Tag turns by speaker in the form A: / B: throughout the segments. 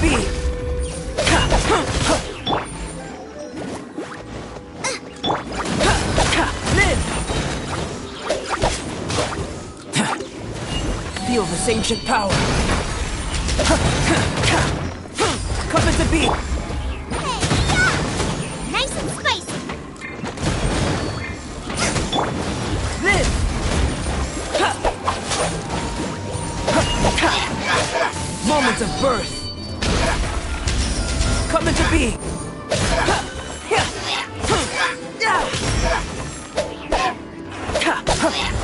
A: be! Live! Feel this ancient power. Come into being!
B: Hey, yeah! Nice and spicy!
A: Live! Moments of birth. Come into being.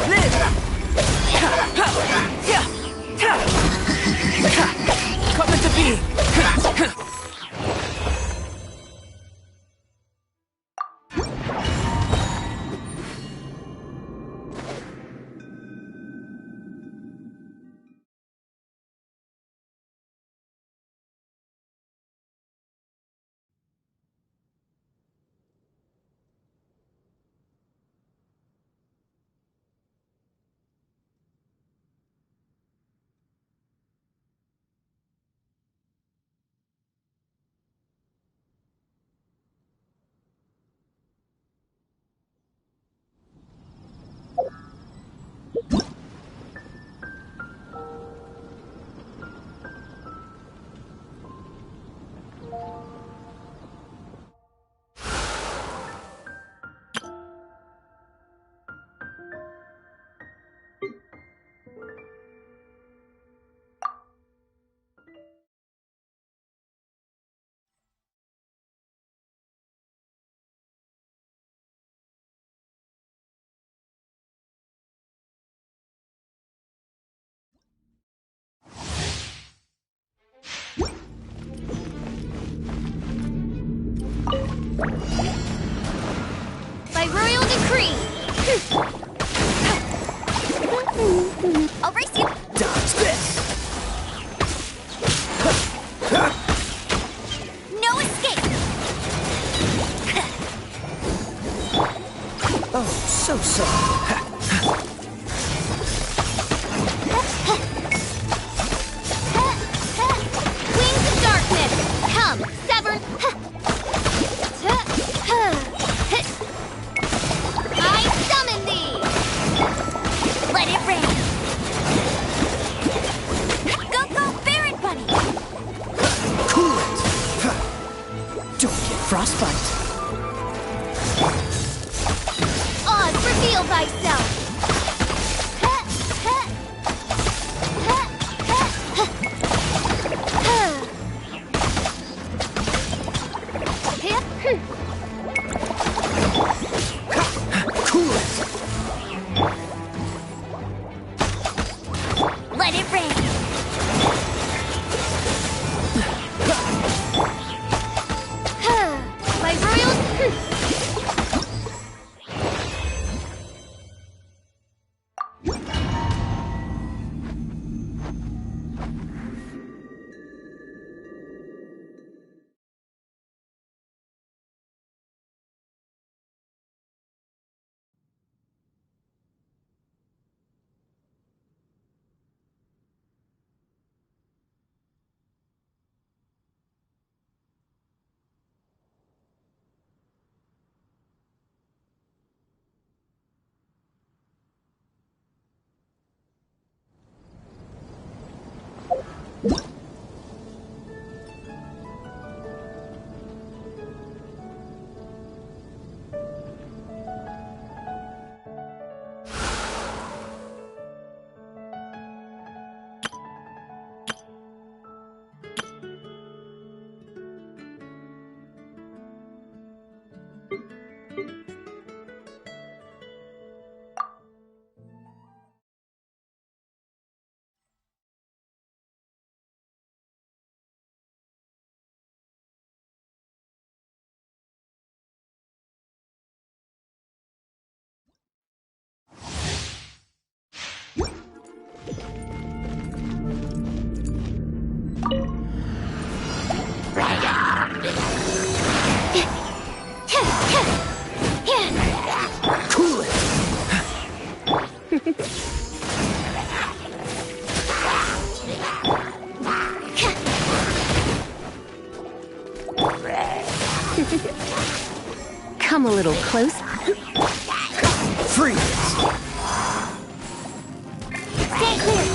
A: Live! Come into being.
B: By royal decree! I'll race you!
A: Dodge this!
B: No escape!
A: Oh, so sorry.
B: Wings of darkness! Come, Severn! I summon thee! Let it rain! Go, Ferret Bunny!
A: Cool it! Don't get frostbite.
B: Oz, reveal thyself!
A: Cool it!
B: Let it rain! By royal...
A: Come a little close. Freeze!
B: Stay clear.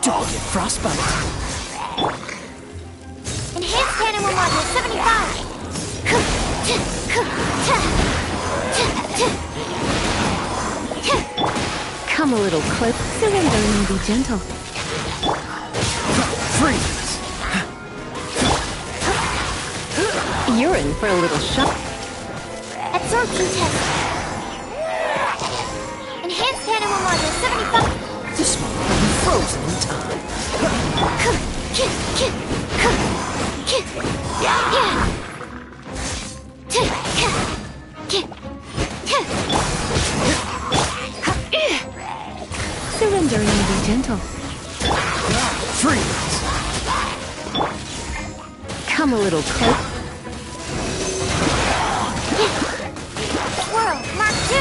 A: Don't get frostbite.
B: Enhanced animal module 75.
A: Come a little close. Surrender and be gentle. Freeze! You're in for a little shock.
B: Absorption test. Enhanced animal module 75.
A: This one will be frozen in time. Surrender and be gentle. Freeze! Come a little close.
B: Swirl, Mark 2.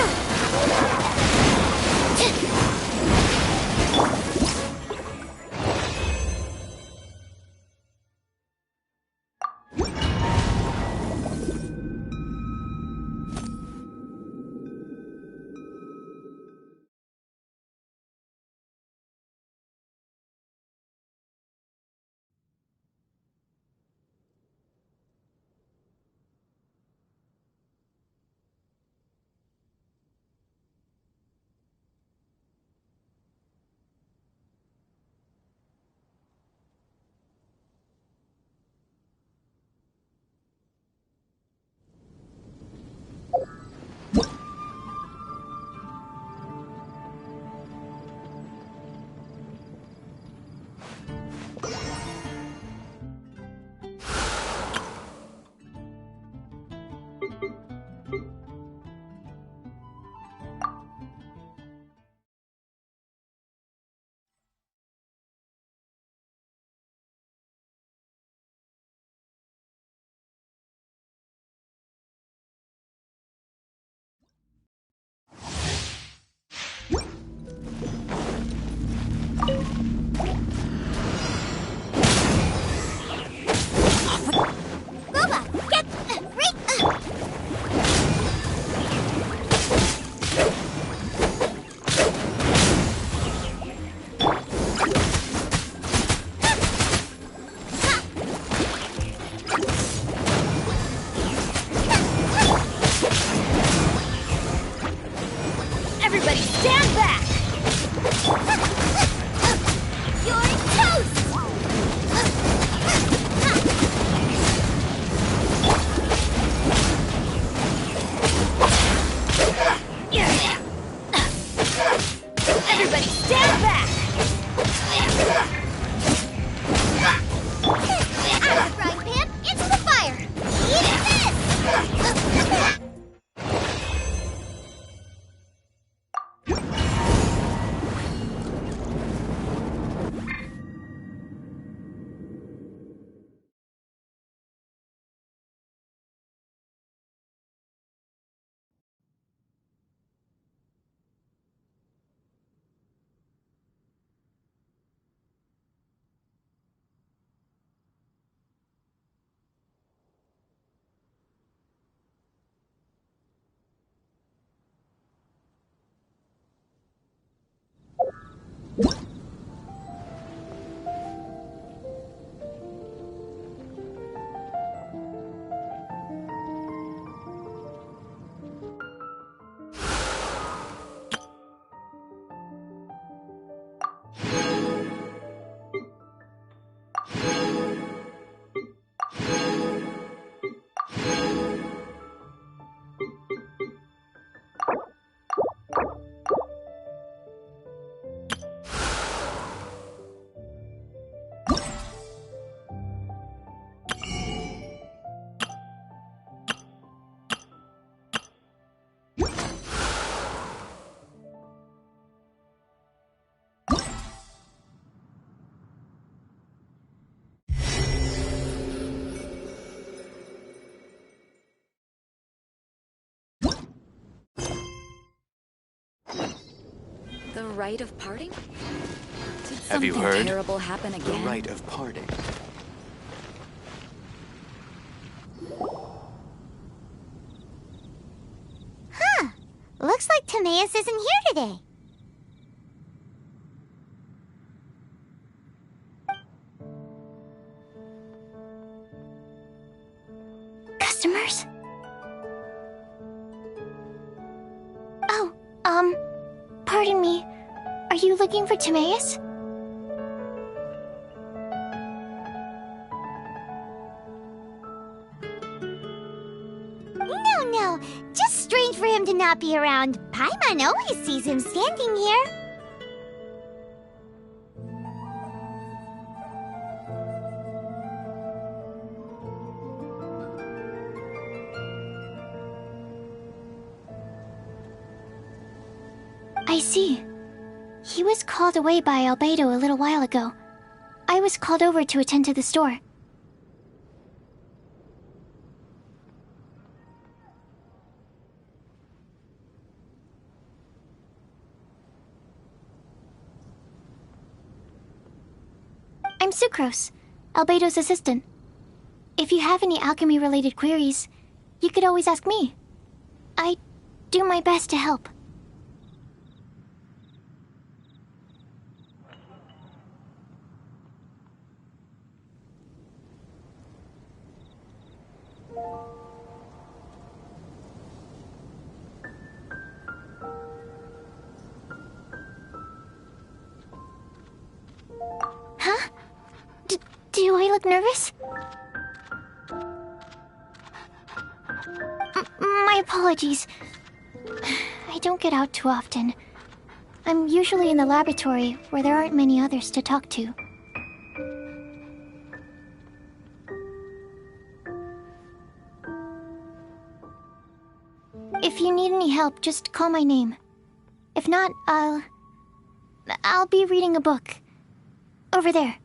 A: Everybody stand back!
B: You're toast!
A: Everybody stand back!
B: Out of the frying pan, into the fire! Eat this!
A: The rite of parting? Did
C: Have you
A: something
C: heard?
A: terrible happen again?
C: The rite of parting.
B: Huh. Looks like Timaeus isn't here today. Customers? Oh, pardon me. Are you looking for Timaeus? No. Just strange for him to not be around. Paimon always sees him standing here. I see. He was called away by Albedo a little while ago. I was called over to attend to the store. I'm Sucrose, Albedo's assistant. If you have any alchemy-related queries, you could always ask me. I do my best to help. Huh? Do I look nervous? My apologies. I don't get out too often. I'm usually in the laboratory where there aren't many others to talk to. If you need any help, just call my name. If not, I'll be reading a book. Over there.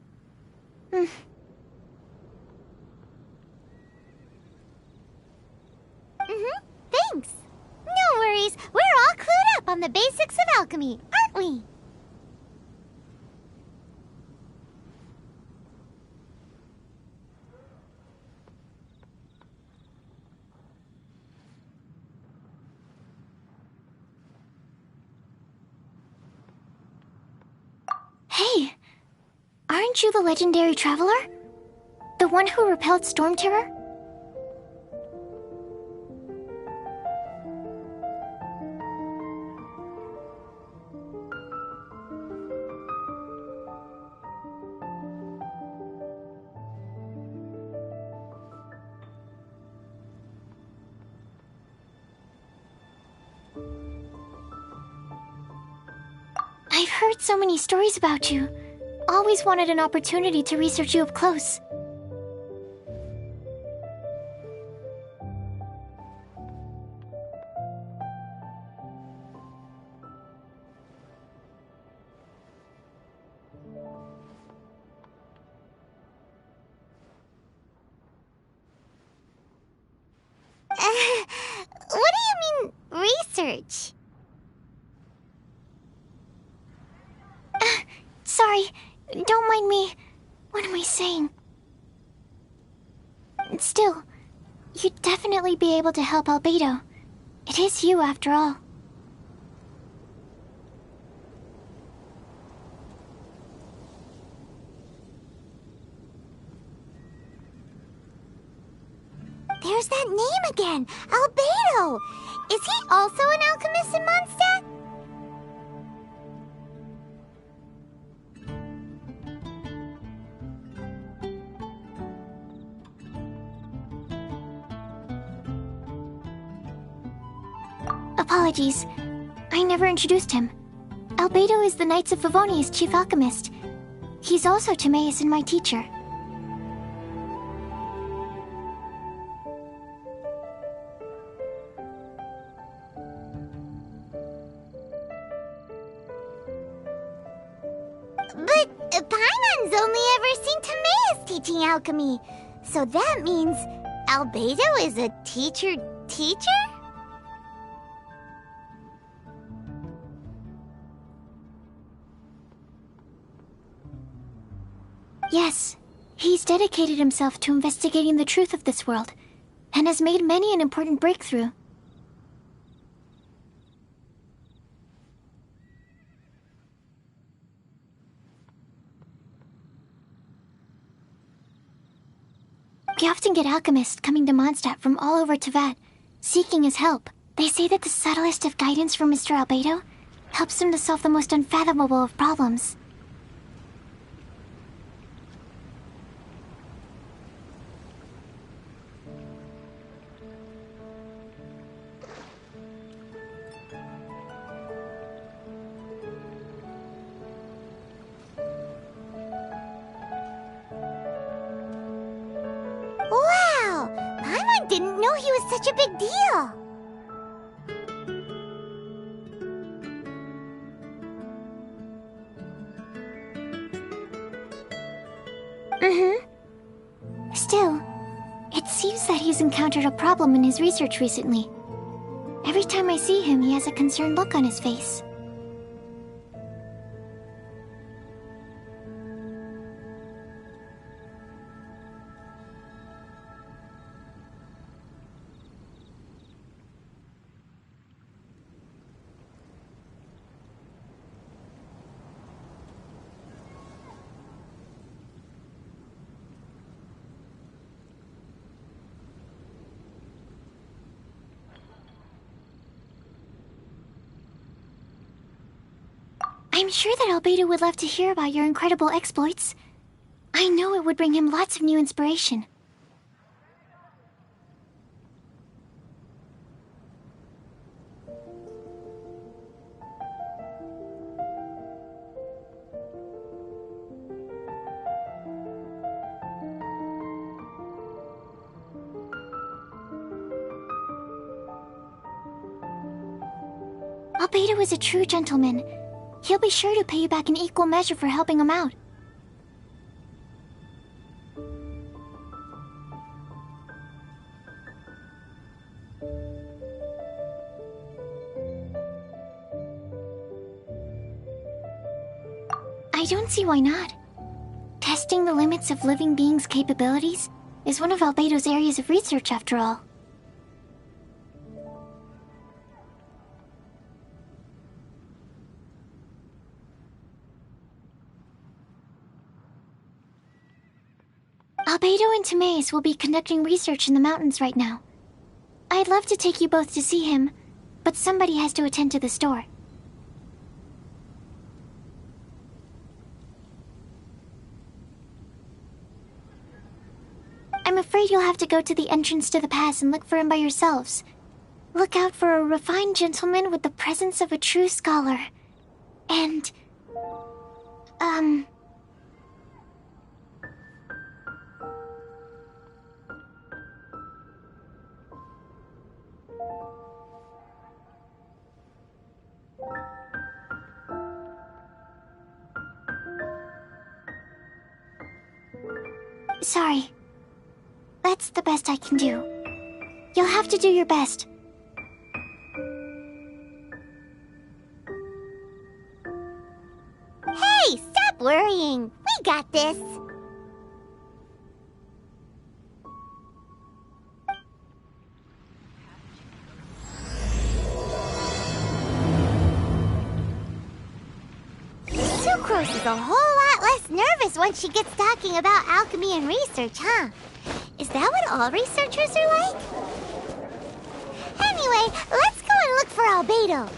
B: Thanks. No worries. We're all clued up on the basics of alchemy, aren't we? Hey, aren't you the legendary traveler? The one who repelled Storm Terror? I've heard so many stories about you. Always wanted an opportunity to research you up close. What do you mean, research? Sorry, don't mind me. What am I saying? Still, you'd definitely be able to help Albedo. It is you, after all. There's that name again! Albedo! Is he also an alchemist in Mondstadt? Apologies. I never introduced him. Albedo is the Knights of Favonia's chief alchemist. He's also Timaeus and my teacher. But Paimon's only ever seen Timaeus teaching alchemy. So that means Albedo is a teacher? Yes, he's dedicated himself to investigating the truth of this world, and has made many an important breakthrough. We often get alchemists coming to Mondstadt from all over Teyvat, seeking his help. They say that the subtlest of guidance from Mr. Albedo helps them to solve the most unfathomable of problems.
C: Wow! Paimon didn't know he was such a big deal!
B: Still, it seems that he's encountered a problem in his research recently. Every time I see him, he has a concerned look on his face. I'm sure that Albedo would love to hear about your incredible exploits. I know it would bring him lots of new inspiration. Albedo is a true gentleman. He'll be sure to pay you back in equal measure for helping him out. I don't see why not. Testing the limits of living beings' capabilities is one of Albedo's areas of research, after all. Albedo and Timaeus will be conducting research in the mountains right now. I'd love to take you both to see him, but somebody has to attend to the store. I'm afraid you'll have to go to the entrance to the pass and look for him by yourselves. Look out for a refined gentleman with the presence of a true scholar. And... Sorry. That's the best I can do. You'll have to do your best.
C: Hey, stop worrying! We got this! Sucrose is a whole lot less nervous once she gets talking about alchemy and research, huh? Is that what all researchers are like? Anyway, let's go and look for Albedo.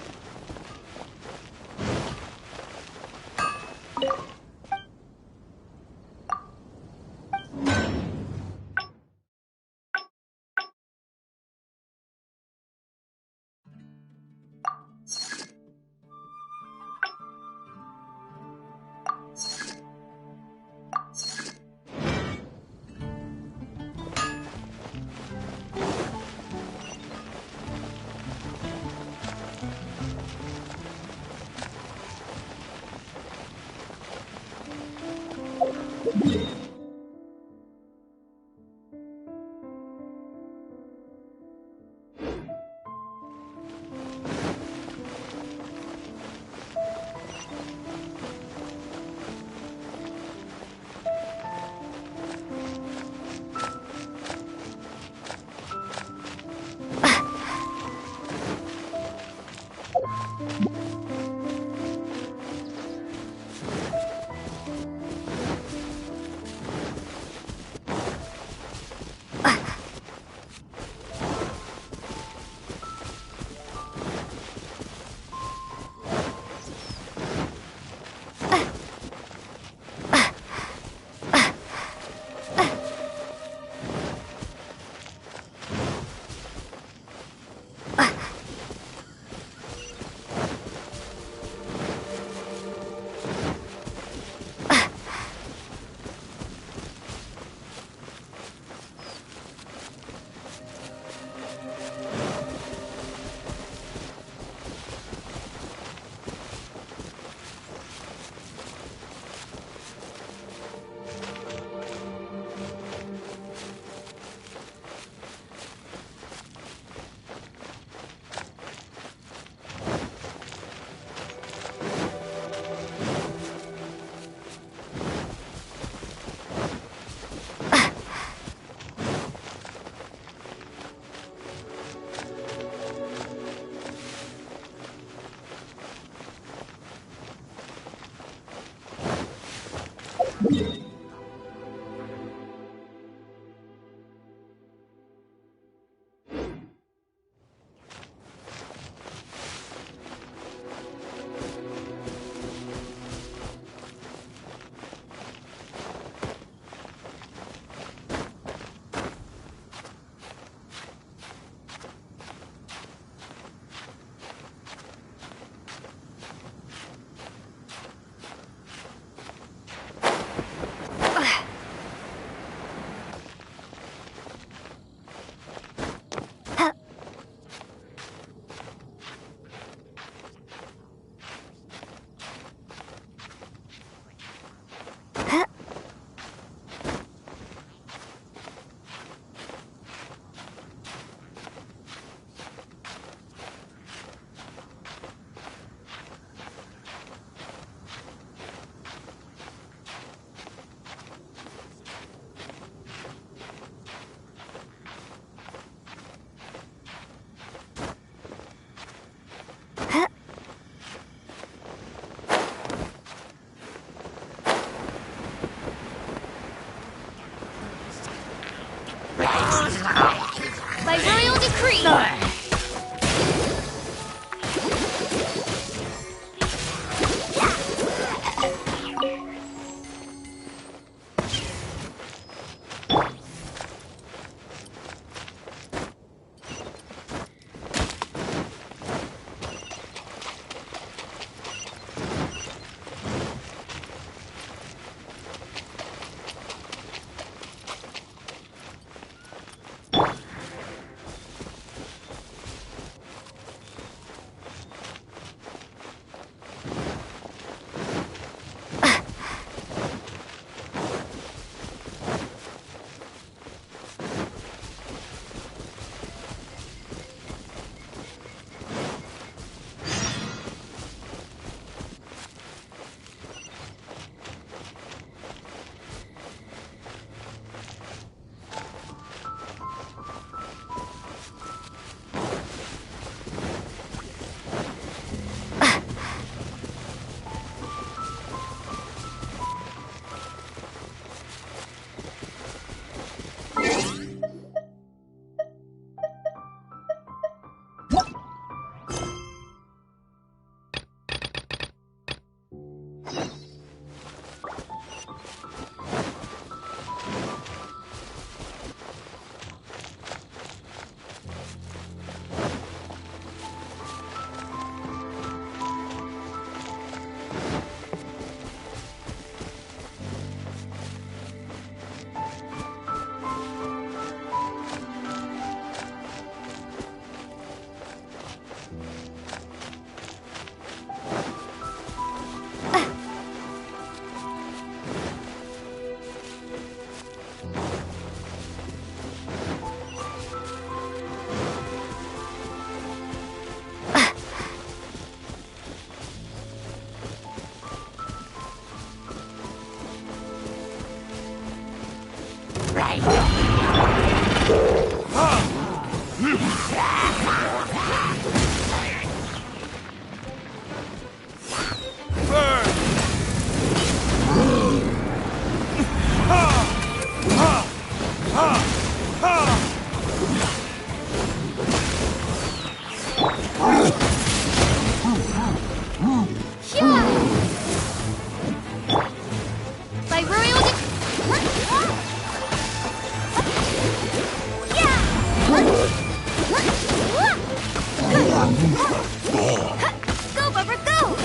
C: Go, Bubba, go!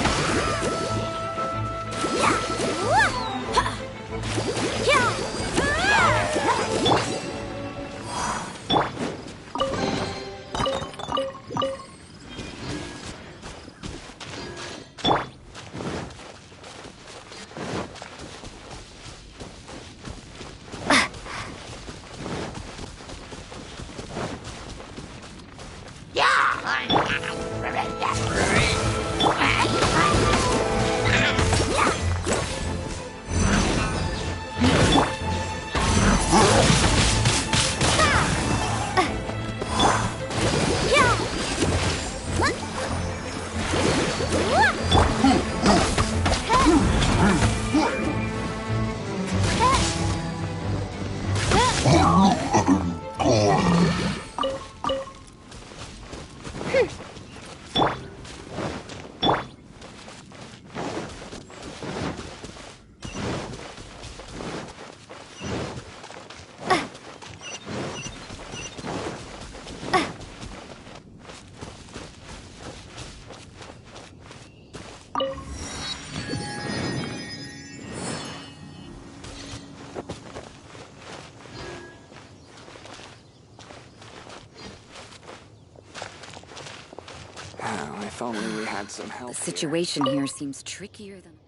D: If only we had some help.
E: The situation here seems trickier than...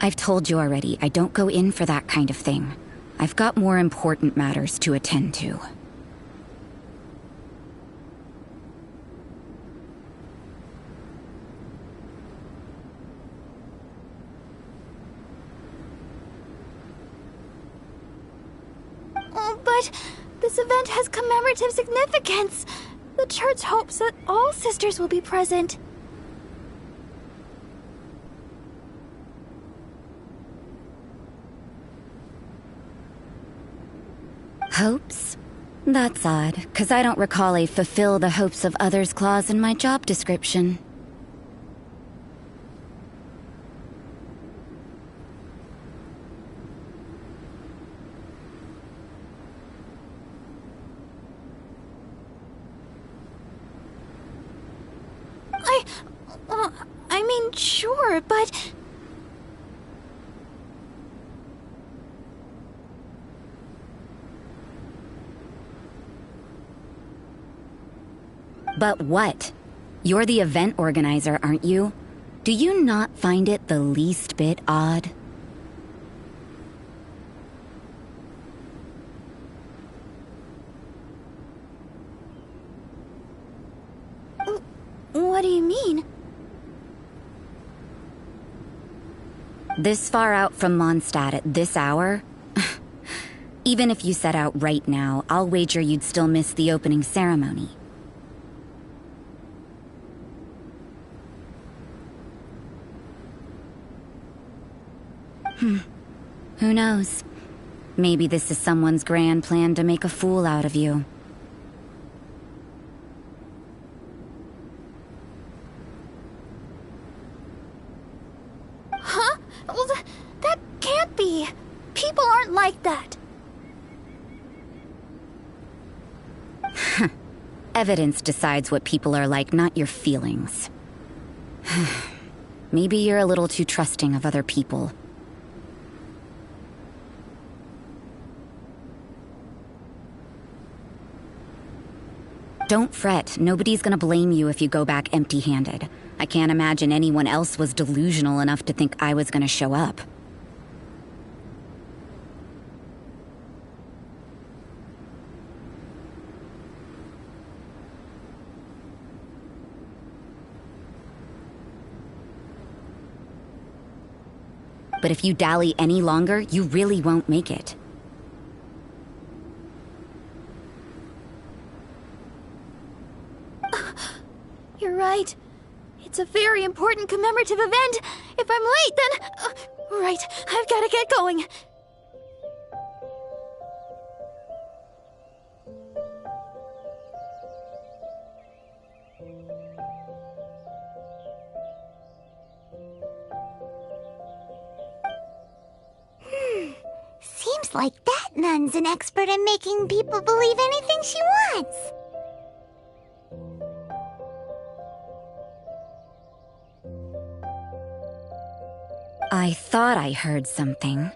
E: I've told you already, I don't go in for that kind of thing. I've got more important matters to attend to.
B: Oh, but this event has commemorative significance. The church hopes that all sisters will be present.
E: Hopes? That's odd, 'cause I don't recall a fulfill the hopes of others clause in my job description.
B: I mean, sure, but...
E: But what? You're the event organizer, aren't you? Do you not find it the least bit odd?
B: What do you mean?
E: This far out from Mondstadt at this hour? Even if you set out right now, I'll wager you'd still miss the opening ceremony. Who knows? Maybe this is someone's grand plan to make a fool out of you.
B: Huh? Well, that can't be. People aren't like that.
E: Evidence decides what people are like, not your feelings. Maybe you're a little too trusting of other people. Don't fret, nobody's gonna blame you if you go back empty-handed. I can't imagine anyone else was delusional enough to think I was gonna show up. But if you dally any longer, you really won't make it.
B: You're right. It's a very important commemorative event. If I'm late, then... right, I've gotta get going.
C: Seems like that nun's an expert in making people believe anything she wants.
E: I thought I heard something.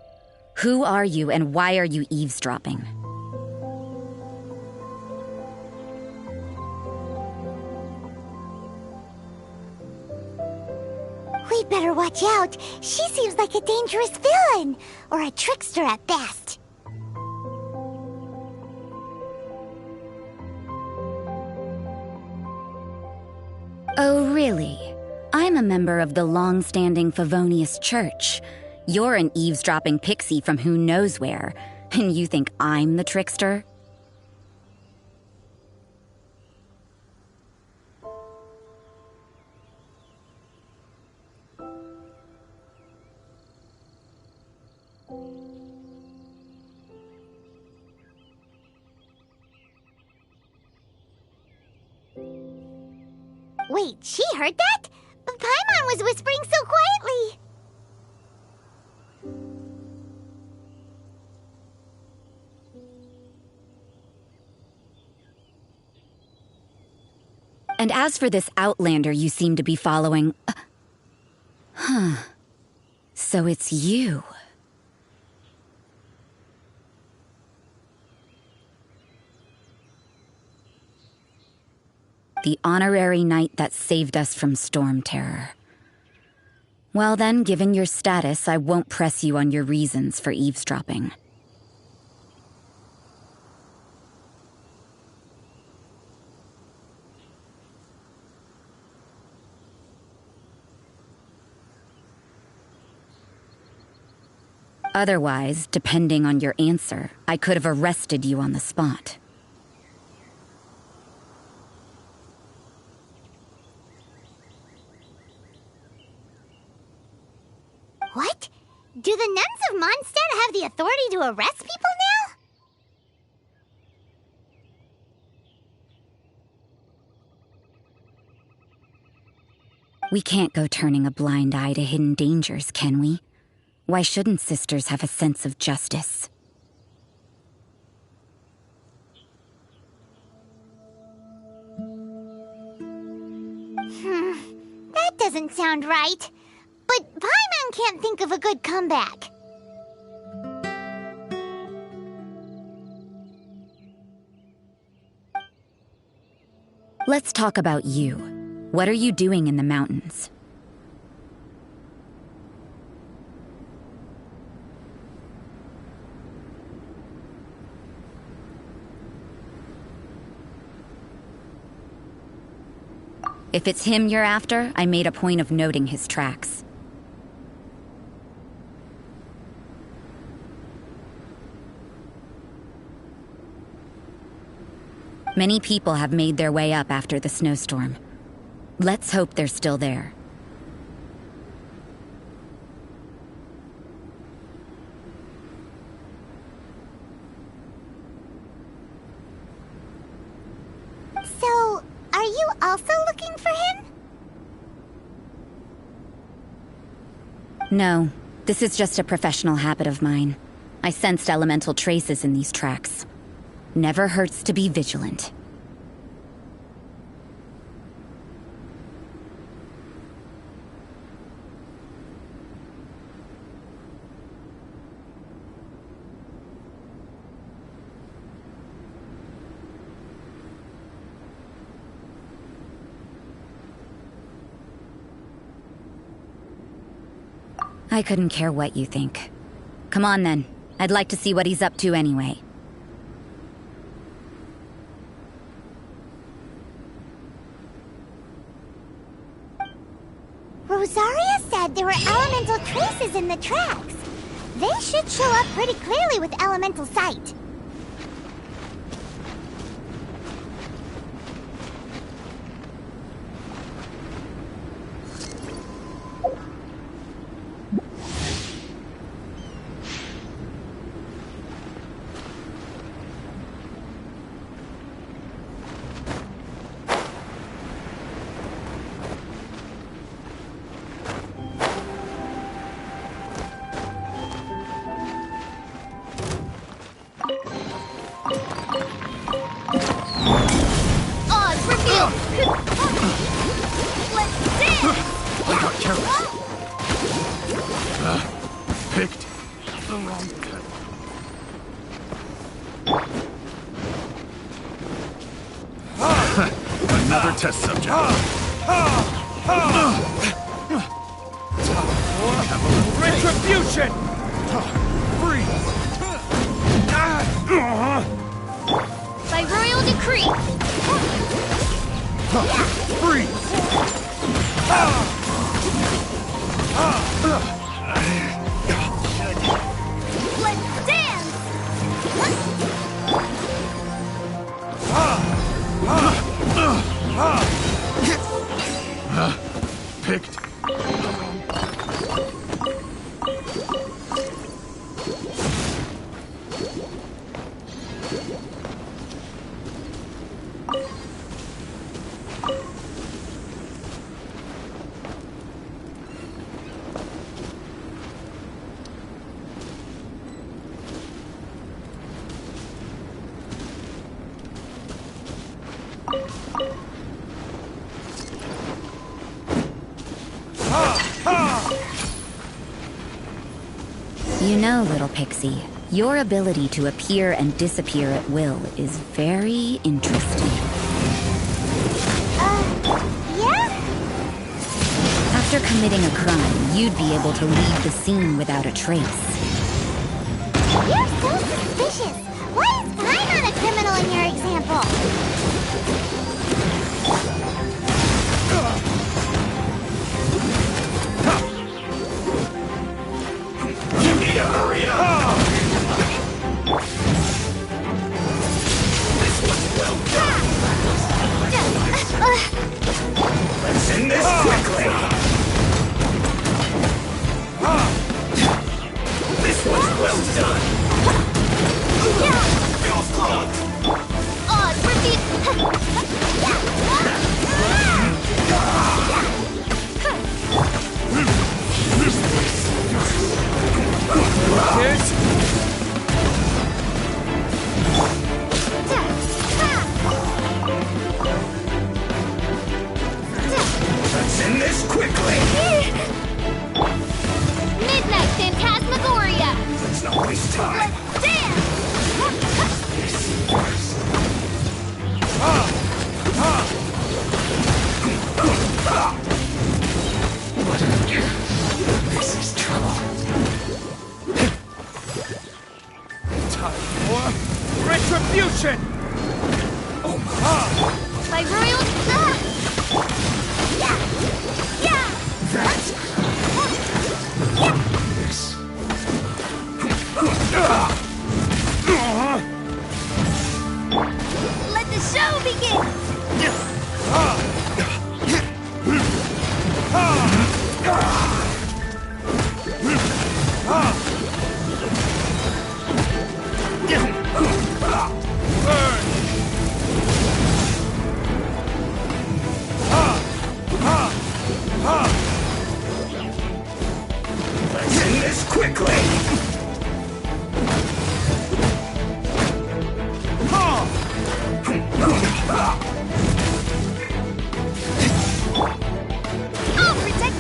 E: Who are you and why are you eavesdropping?
C: We'd better watch out. She seems like a dangerous villain, or a trickster at best.
E: Oh, really? I'm a member of the long-standing Favonius Church. You're an eavesdropping pixie from who knows where, and you think I'm the trickster?
C: Wait, she heard that? Paimon was whispering so quietly.
E: And as for this outlander you seem to be following... So it's you. The honorary knight that saved us from storm terror. Well then, given your status, I won't press you on your reasons for eavesdropping. Otherwise, depending on your answer, I could have arrested you on the spot.
C: What? Do the nuns of Mondstadt have the authority to arrest people now?
E: We can't go turning a blind eye to hidden dangers, can we? Why shouldn't sisters have a sense of justice?
C: That doesn't sound right. But Paimon can't think of a good comeback.
E: Let's talk about you. What are you doing in the mountains? If it's him you're after, I made a point of noting his tracks. Many people have made their way up after the snowstorm. Let's hope they're still there.
C: So, are you also looking for him?
E: No, this is just a professional habit of mine. I sensed elemental traces in these tracks. Never hurts to be vigilant. I couldn't care what you think. Come on then. I'd like to see what he's up to anyway.
C: Rosaria said there were elemental traces in the tracks. They should show up pretty clearly with elemental sight.
D: Picked the wrong cut. Another test subject.
F: Retribution!
D: Freeze!
B: By royal decree!
D: Freeze!
B: Let's dance!
D: Picked.
E: You know, little pixie, your ability to appear and disappear at will is very interesting.
C: Yeah?
E: Have After committing a crime, you'd be able to leave the scene without a trace.
C: You're so suspicious. Why is I not a criminal in your example?
F: You need to hurry up! This was well done! Let's end this quickly! This was well done! Feels clogged!
C: Odds repeat.
F: Kids? Let's end this quickly!
C: Midnight Phantasmagoria.
F: Let's not waste time! This is trouble.
D: Time for retribution!
C: By royal. Let the show begin.
F: Let's end this quickly!
C: I'll protect.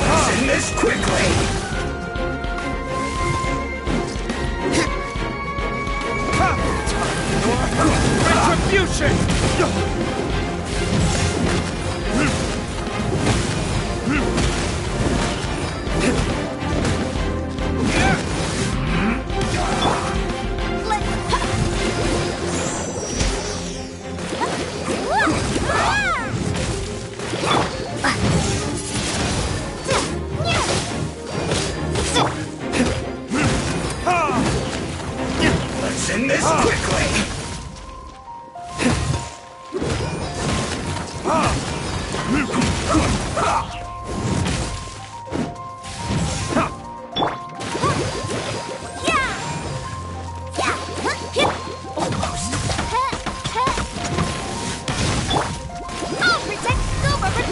F: Let's end this quickly!
D: Retribution!
F: Let's end this quickly!
C: I'll protect. Go, Robert.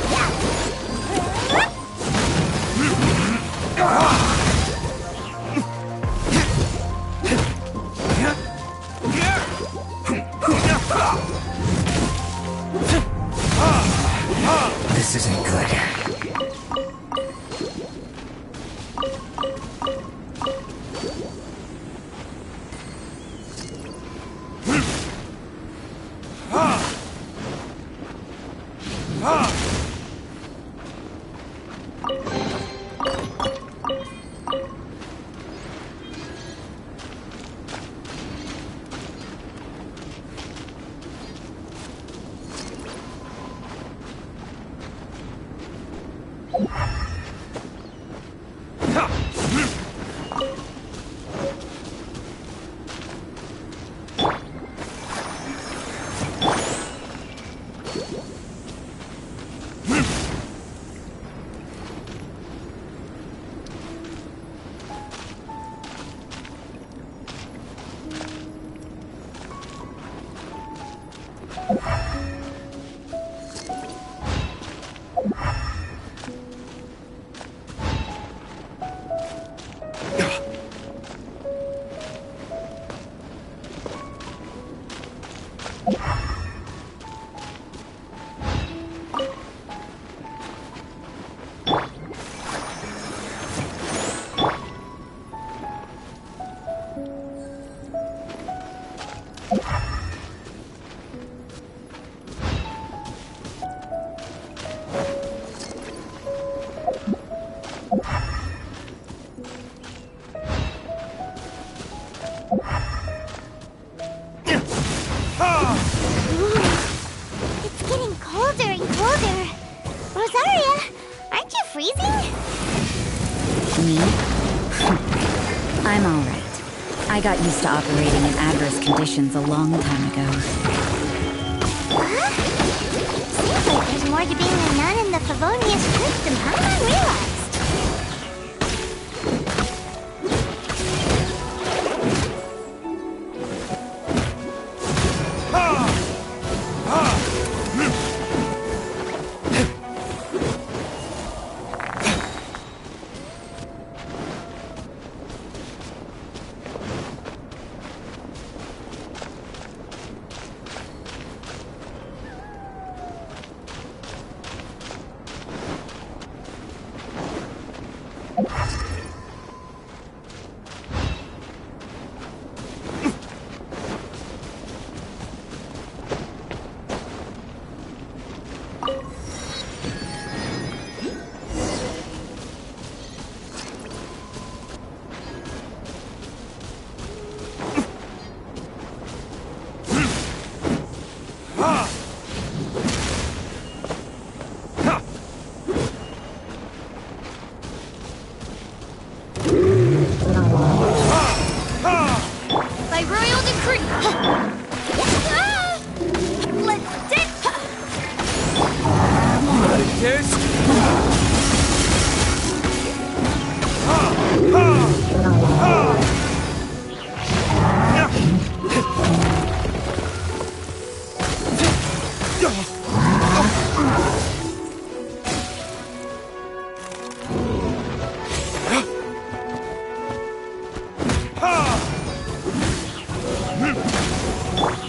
F: This isn't good.
E: Me? I'm alright. I got used to operating in adverse conditions a long time ago.
C: Seems like there's more to being a nun in the Favonius Church than I realized.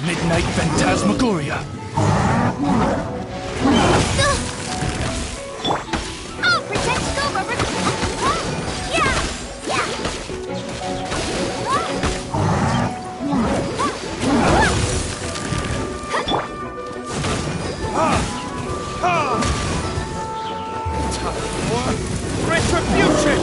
D: Midnight Phantasmagoria.
C: I'll pretend to go rubber. Yeah! Yeah!
D: Time for retribution!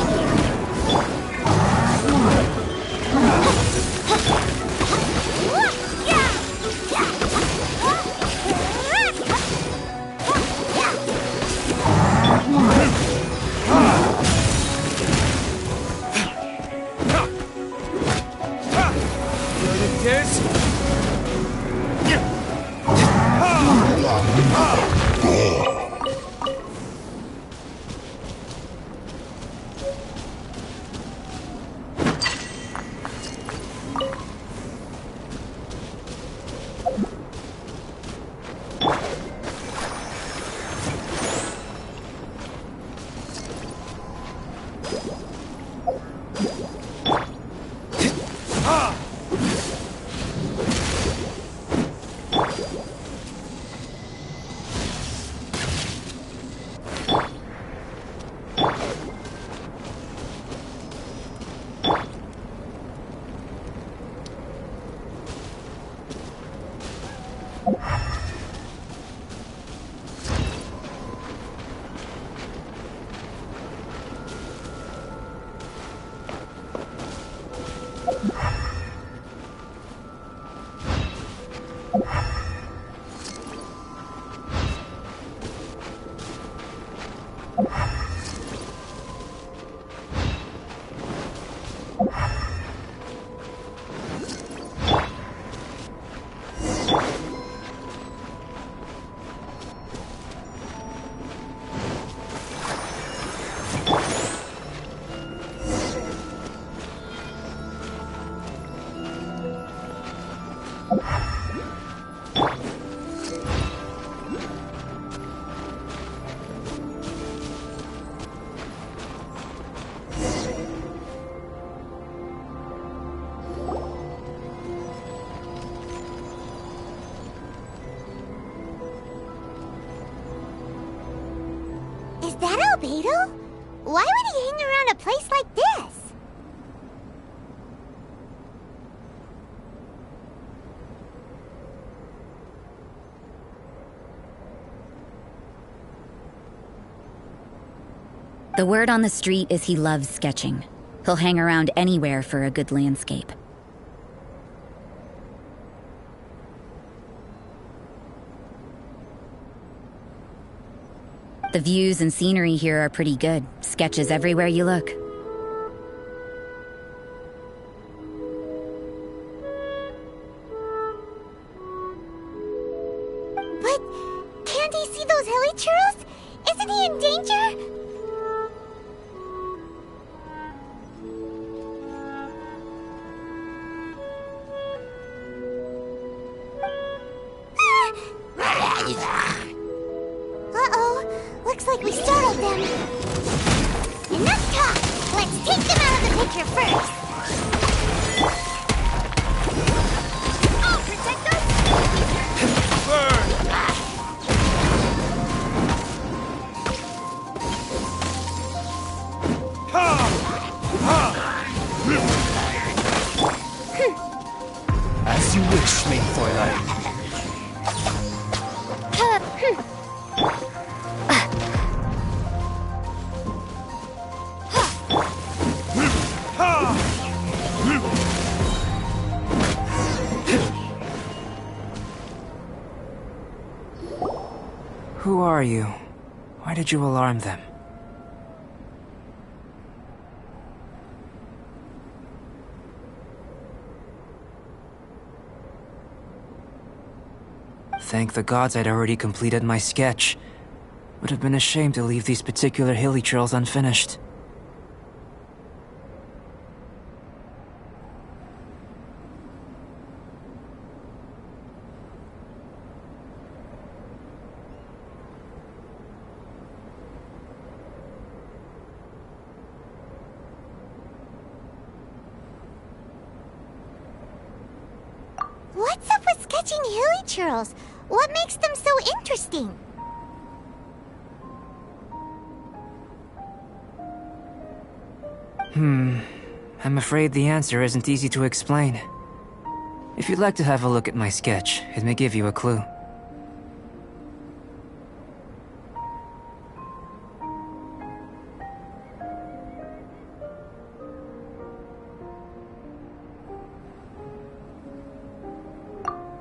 C: Is that Albedo? Why would he hang around a place like this?
E: The word on the street is he loves sketching. He'll hang around anywhere for a good landscape. The views and scenery here are pretty good. Sketches everywhere you look.
C: Let's take them out of the picture first. I'll protect us.
D: Burn! Ha! Ha! As you wish, mein Fräulein.
G: Who are you? Why did you alarm them? Thank the gods I'd already completed my sketch. Would have been ashamed to leave these particular hilly trails unfinished.
C: What's up with sketching hilly churls? What makes them so interesting?
G: I'm afraid the answer isn't easy to explain. If you'd like to have a look at my sketch, it may give you a clue.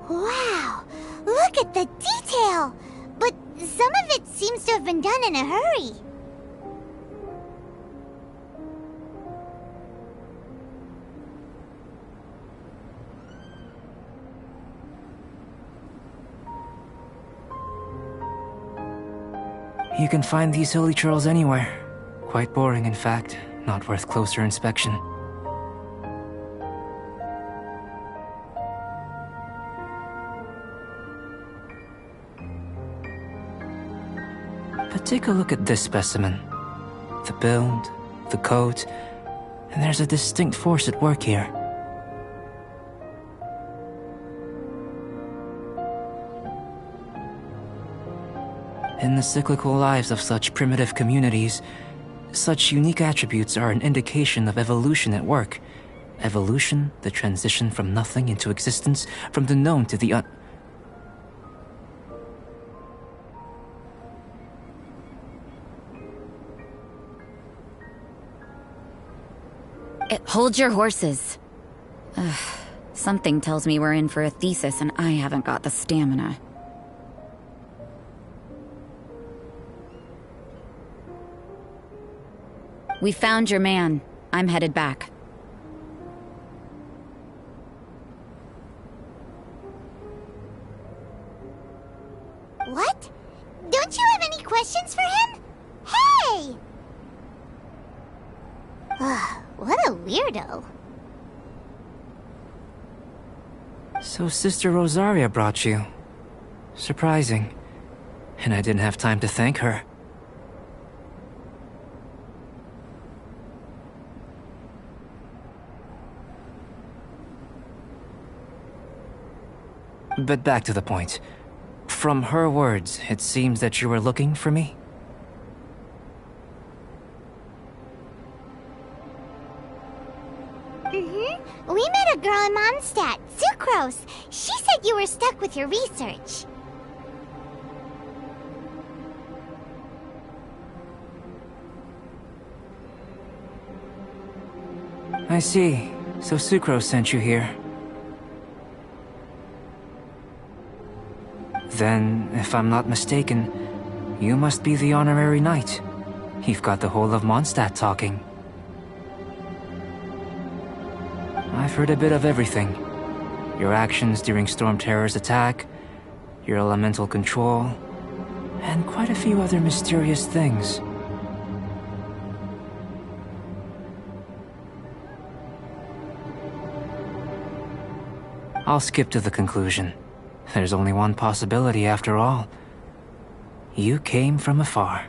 C: Wow! Look at the detail! But some of it seems to have been done in a hurry.
G: You can find these hilly trails anywhere. Quite boring, in fact. Not worth closer inspection. But take a look at this specimen. The build, the coat, and there's a distinct force at work here. In the cyclical lives of such primitive communities, such unique attributes are an indication of evolution at work. Evolution, the transition from nothing into existence, from the known to the
E: Hold your horses. Ugh, something tells me we're in for a thesis and I haven't got the stamina. We found your man. I'm headed back.
C: What? Don't you have any questions for him? Hey! Ugh, what a weirdo.
G: So Sister Rosaria brought you. Surprising. And I didn't have time to thank her. But back to the point. From her words, it seems that you were looking for me?
C: We met a girl in Mondstadt, Sucrose. She said you were stuck with your research.
G: I see. So Sucrose sent you here. Then, if I'm not mistaken, you must be the honorary knight. You've got the whole of Mondstadt talking. I've heard a bit of everything. Your actions during Storm Terror's attack, your elemental control, and quite a few other mysterious things. I'll skip to the conclusion. There's only one possibility after all. You came from afar.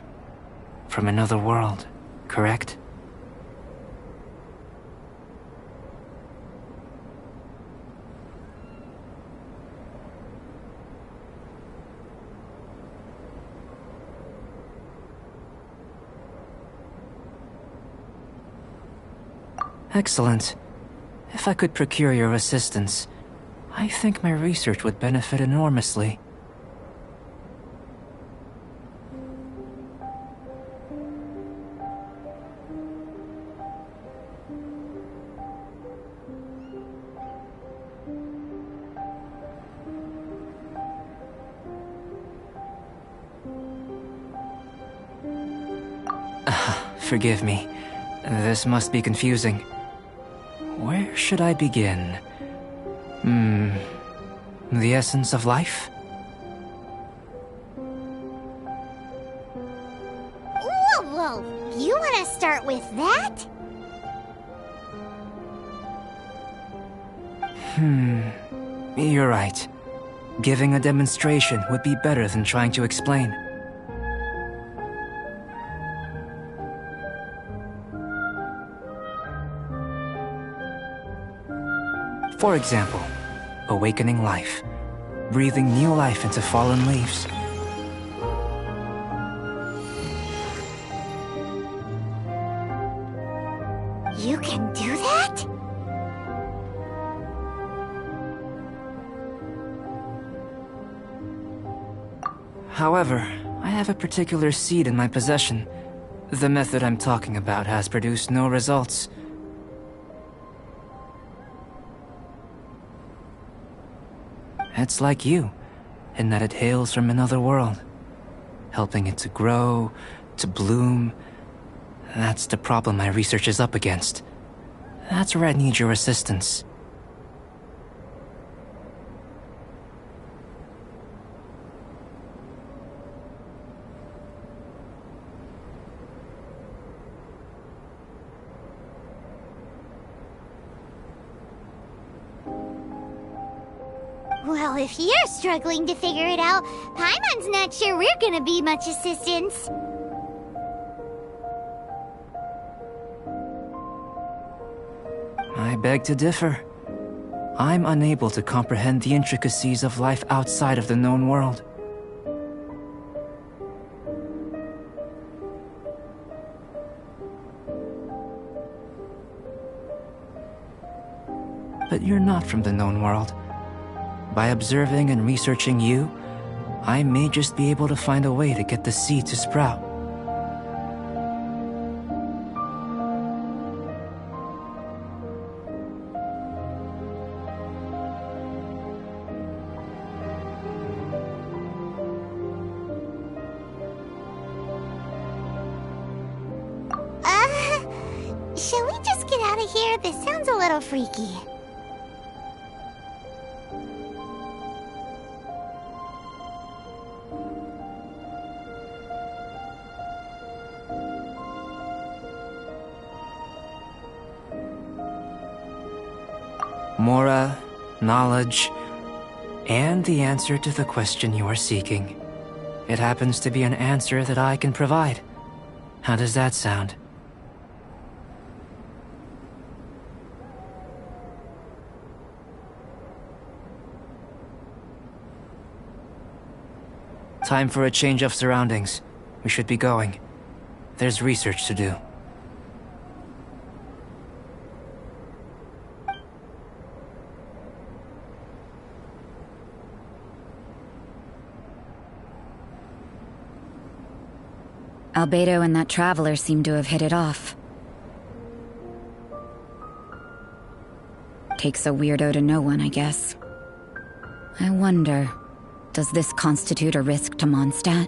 G: From another world, correct? Excellent. If I could procure your assistance, I think my research would benefit enormously. Forgive me. This must be confusing. Where should I begin? The essence of life?
C: Whoa, whoa! You want to start with that?
G: You're right. Giving a demonstration would be better than trying to explain. For example, awakening life, breathing new life into fallen leaves.
C: You can do that?
G: However, I have a particular seed in my possession. The method I'm talking about has produced no results. It's like you, in that it hails from another world. Helping it to grow, to bloom. That's the problem my research is up against. That's where I need your assistance.
C: Well, if you're struggling to figure it out, Paimon's not sure we're gonna be much assistance.
G: I beg to differ. I'm unable to comprehend the intricacies of life outside of the known world. But you're not from the known world. By observing and researching you, I may just be able to find a way to get the seed to sprout.
C: Shall we just get out of here? This sounds a little freaky.
G: Mora, knowledge, and the answer to the question you are seeking. It happens to be an answer that I can provide. How does that sound? Time for a change of surroundings. We should be going. There's research to do.
E: Albedo and that traveler seem to have hit it off. Takes a weirdo to know one, I guess. I wonder, does this constitute a risk to Mondstadt?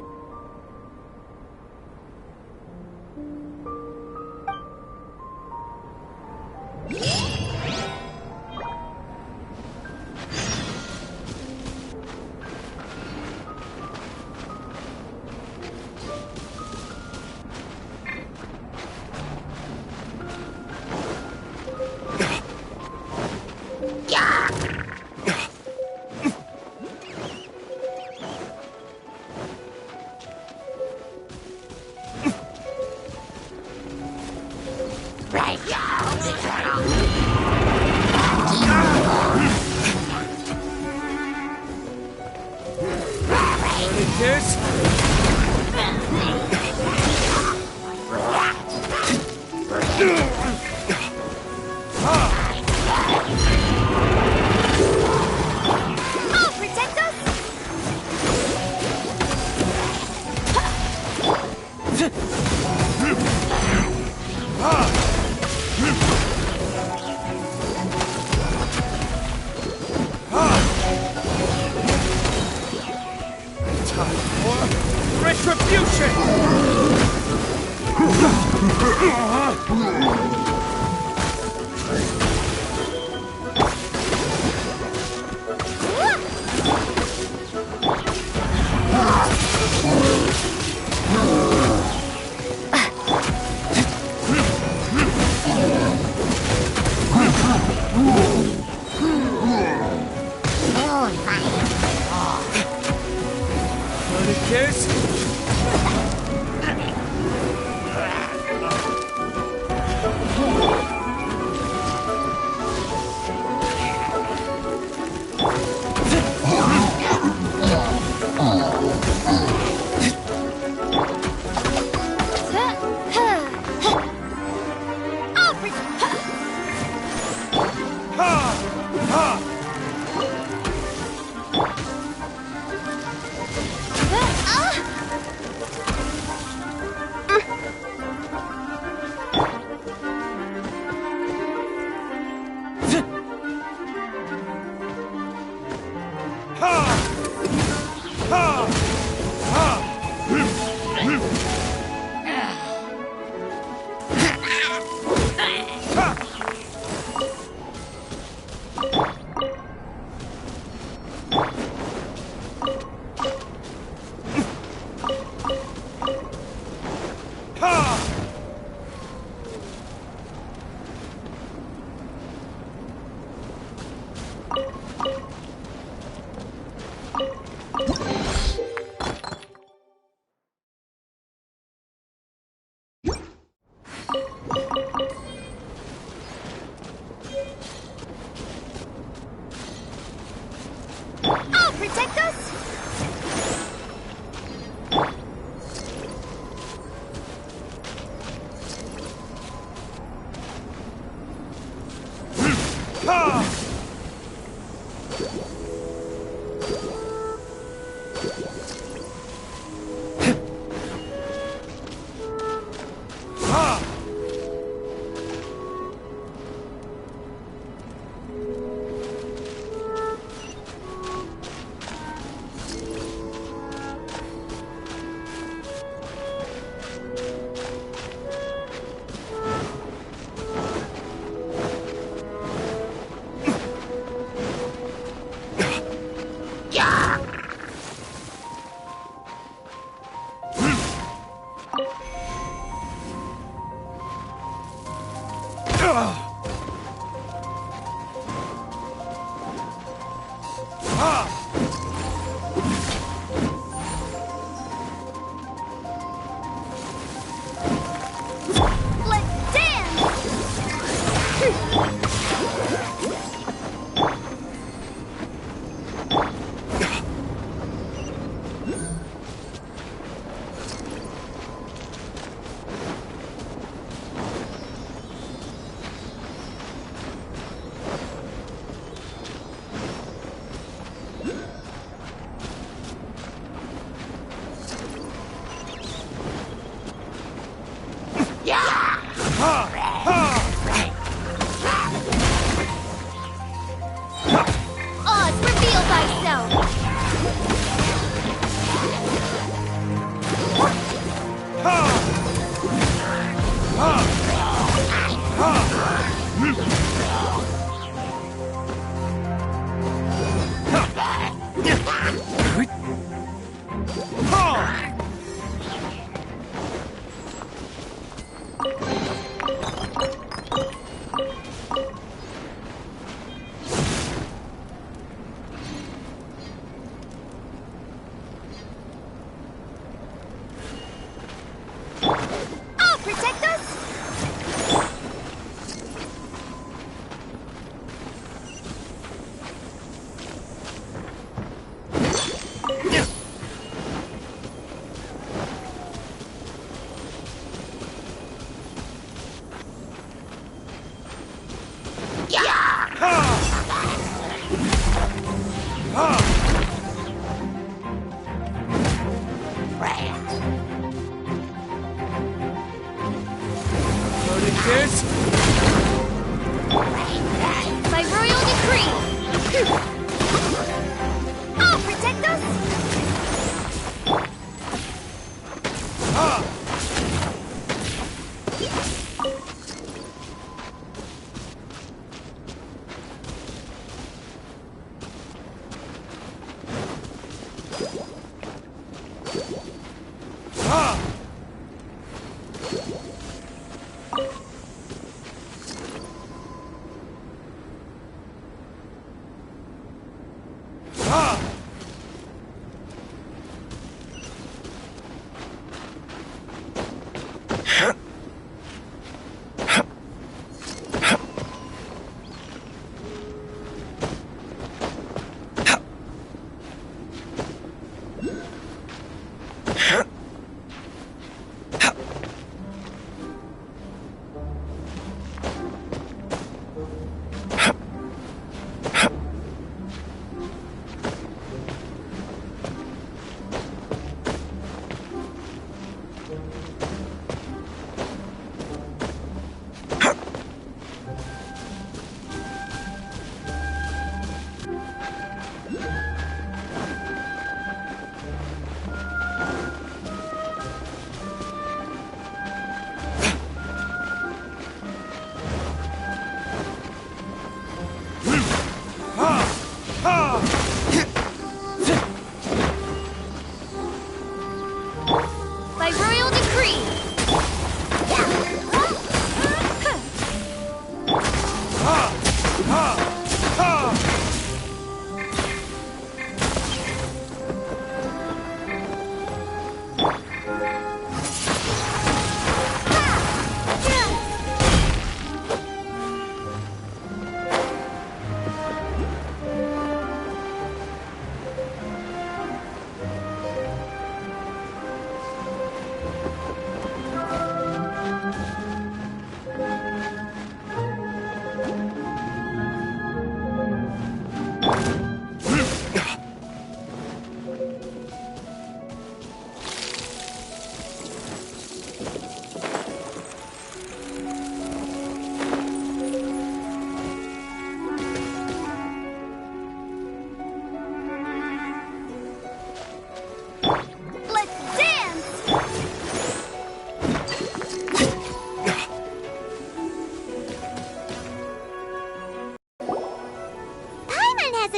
C: Let's Oz, reveal thyself! I'll protect us!
D: This?
C: By royal decree! I'll protect us! By royal decree!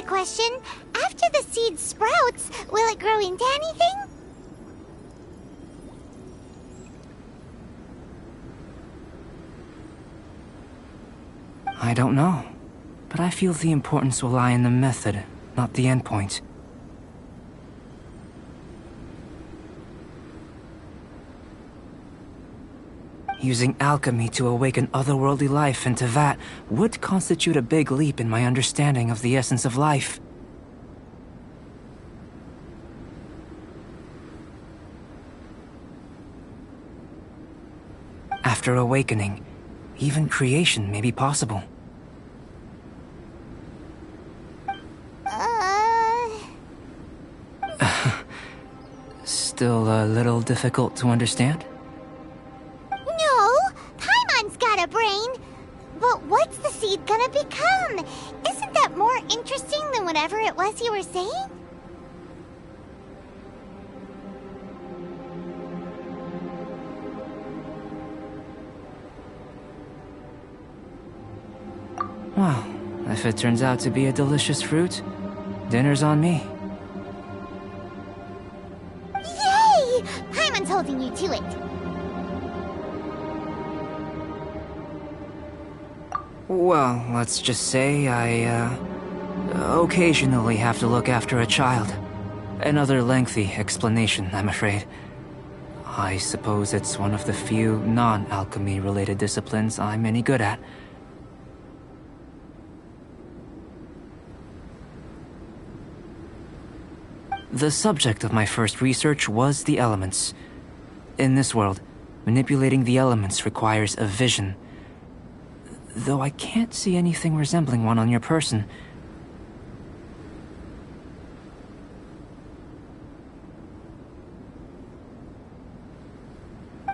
C: question. After the seed sprouts, will it grow into anything?
G: I don't know, but I feel the importance will lie in the method, not the endpoint. Using alchemy to awaken otherworldly life into Vat would constitute a big leap in my understanding of the essence of life. After awakening, even creation may be possible. Still a little difficult to understand?
C: No, Paimon's got a brain. But what's the seed gonna become? Isn't that more interesting than whatever it was you were saying?
G: Well, if it turns out to be a delicious fruit, dinner's on me.
C: Yay! Paimon's holding you to it.
G: Well, let's just say I, occasionally have to look after a child. Another lengthy explanation, I'm afraid. I suppose it's one of the few non-alchemy related disciplines I'm any good at. The subject of my first research was the elements. In this world, manipulating the elements requires a vision. Though I can't see anything resembling one on your person.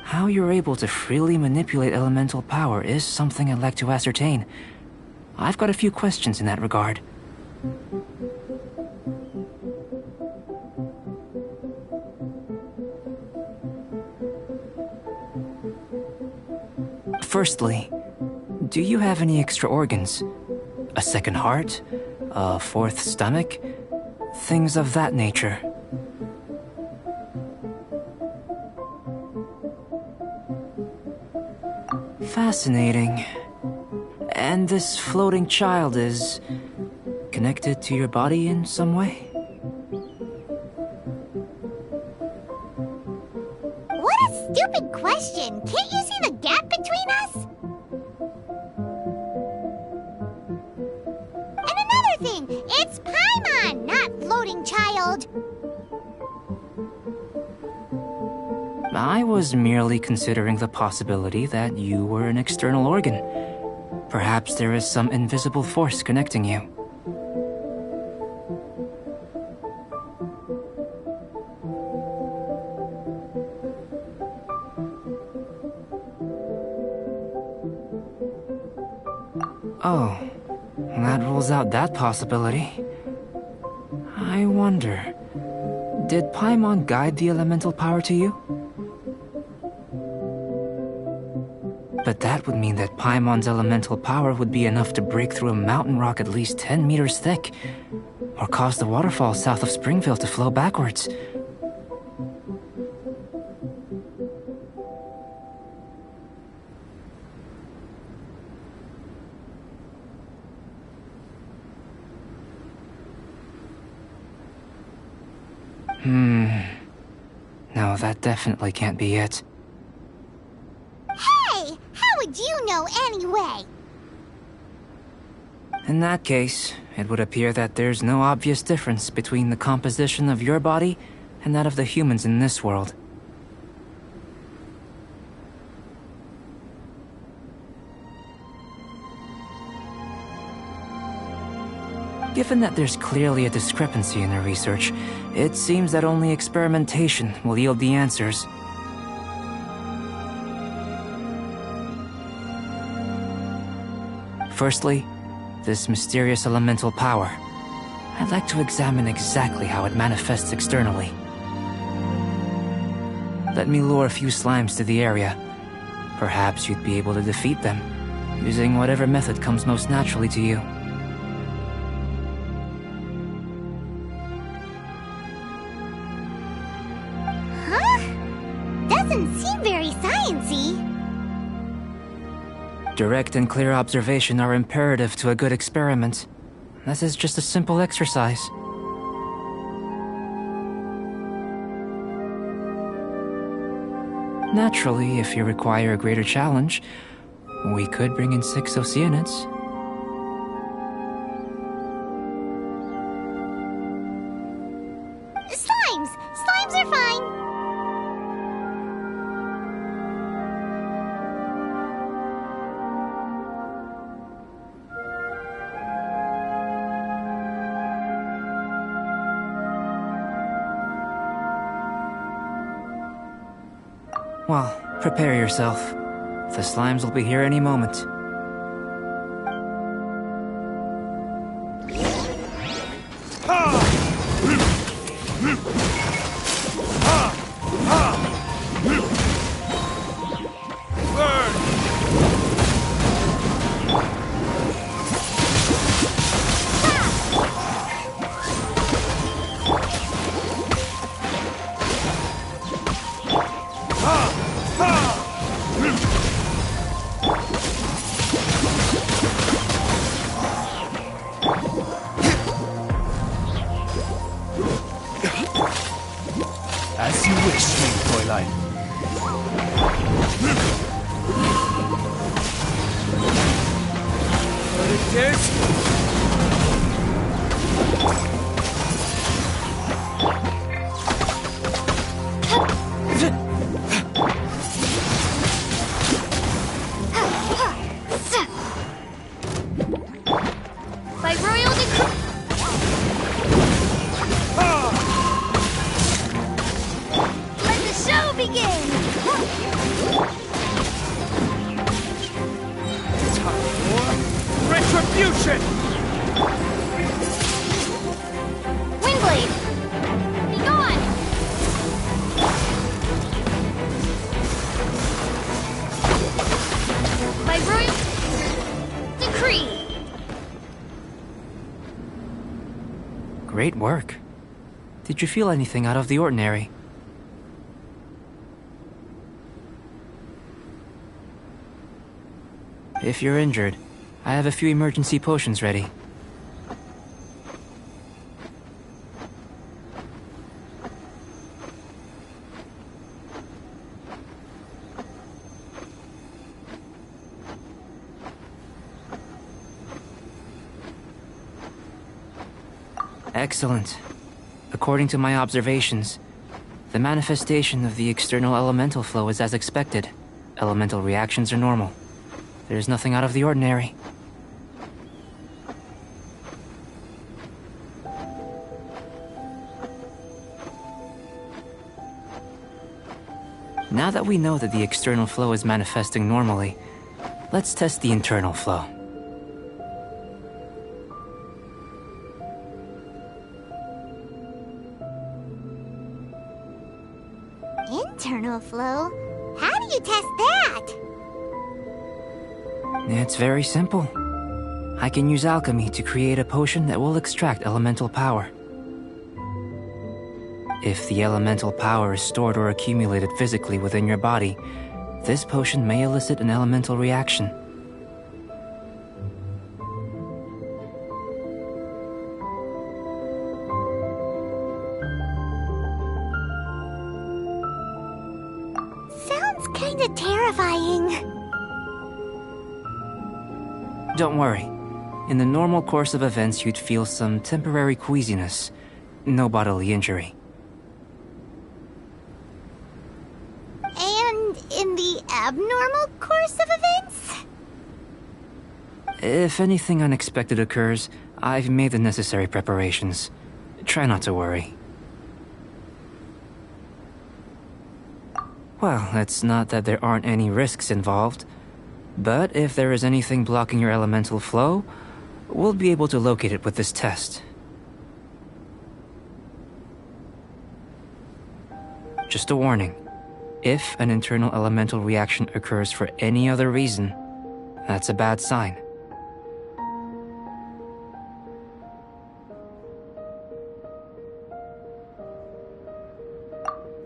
G: How you're able to freely manipulate elemental power is something I'd like to ascertain. I've got a few questions in that regard. Firstly, do you have any extra organs? A second heart? A fourth stomach? Things of that nature. Fascinating. And this floating child is connected to your body in some way?
C: What a stupid question! Can't you see the gap between us? And another thing, it's Paimon, not floating child.
G: I was merely considering the possibility that you were an external organ. Perhaps there is some invisible force connecting you. Oh, that rules out that possibility. I wonder, did Paimon guide the elemental power to you? But that would mean that Paimon's elemental power would be enough to break through a mountain rock at least 10 meters thick, or cause the waterfall south of Springville to flow backwards. No, that definitely can't be it.
C: Hey, how would you know anyway?
G: In that case, it would appear that there's no obvious difference between the composition of your body and that of the humans in this world. Given that there's clearly a discrepancy in the research, it seems that only experimentation will yield the answers. Firstly, this mysterious elemental power. I'd like to examine exactly how it manifests externally. Let me lure a few slimes to the area. Perhaps you'd be able to defeat them, using whatever method comes most naturally to you. Direct and clear observation are imperative to a good experiment. This is just a simple exercise. Naturally, if you require a greater challenge, we could bring in 6 Oceanids.
C: Slimes! Slimes are fine!
G: Well, prepare yourself. The slimes will be here any moment.
D: As you wish, sweet Fräulein. What it is?
B: By royal decree. Let the show begin!
D: Time for retribution!
B: Windblade! Be gone! By royal decree!
G: Great work. Did you feel anything out of the ordinary? If you're injured, I have a few emergency potions ready. Excellent. According to my observations, the manifestation of the external elemental flow is as expected. Elemental reactions are normal. There's nothing out of the ordinary. Now that we know that the external flow is manifesting normally, let's test the internal flow.
C: Internal flow? How do you test that?
G: It's very simple. I can use alchemy to create a potion that will extract elemental power. If the elemental power is stored or accumulated physically within your body, this potion may elicit an elemental reaction.
C: Sounds kinda terrifying.
G: Don't worry. In the normal course of events, you'd feel some temporary queasiness. No bodily injury.
C: And in the abnormal course of events?
G: If anything unexpected occurs, I've made the necessary preparations. Try not to worry. Well, it's not that there aren't any risks involved. But if there is anything blocking your elemental flow, we'll be able to locate it with this test. Just a warning. If an internal elemental reaction occurs for any other reason, that's a bad sign.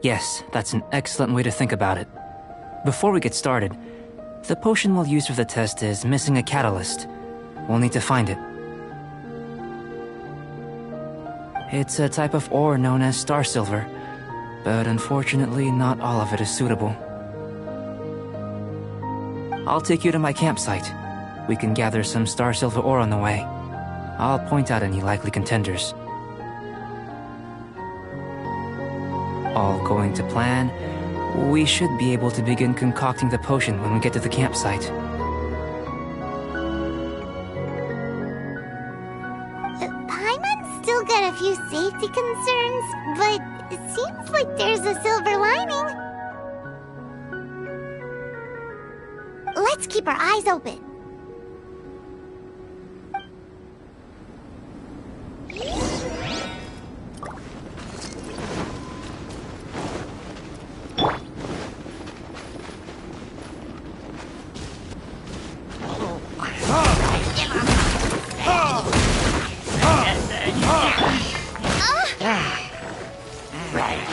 G: Yes, that's an excellent way to think about it. Before we get started, The potion we'll use for the test is missing a catalyst. We'll need to find it. It's a type of ore known as star silver, but unfortunately not all of it is suitable. I'll take you to my campsite. We can gather some star silver ore on the way. I'll point out any likely contenders. All going to plan, we should be able to begin concocting the potion when we get to the campsite.
C: Paimon's still got a few safety concerns, but it seems like there's a silver lining. Let's keep our eyes open.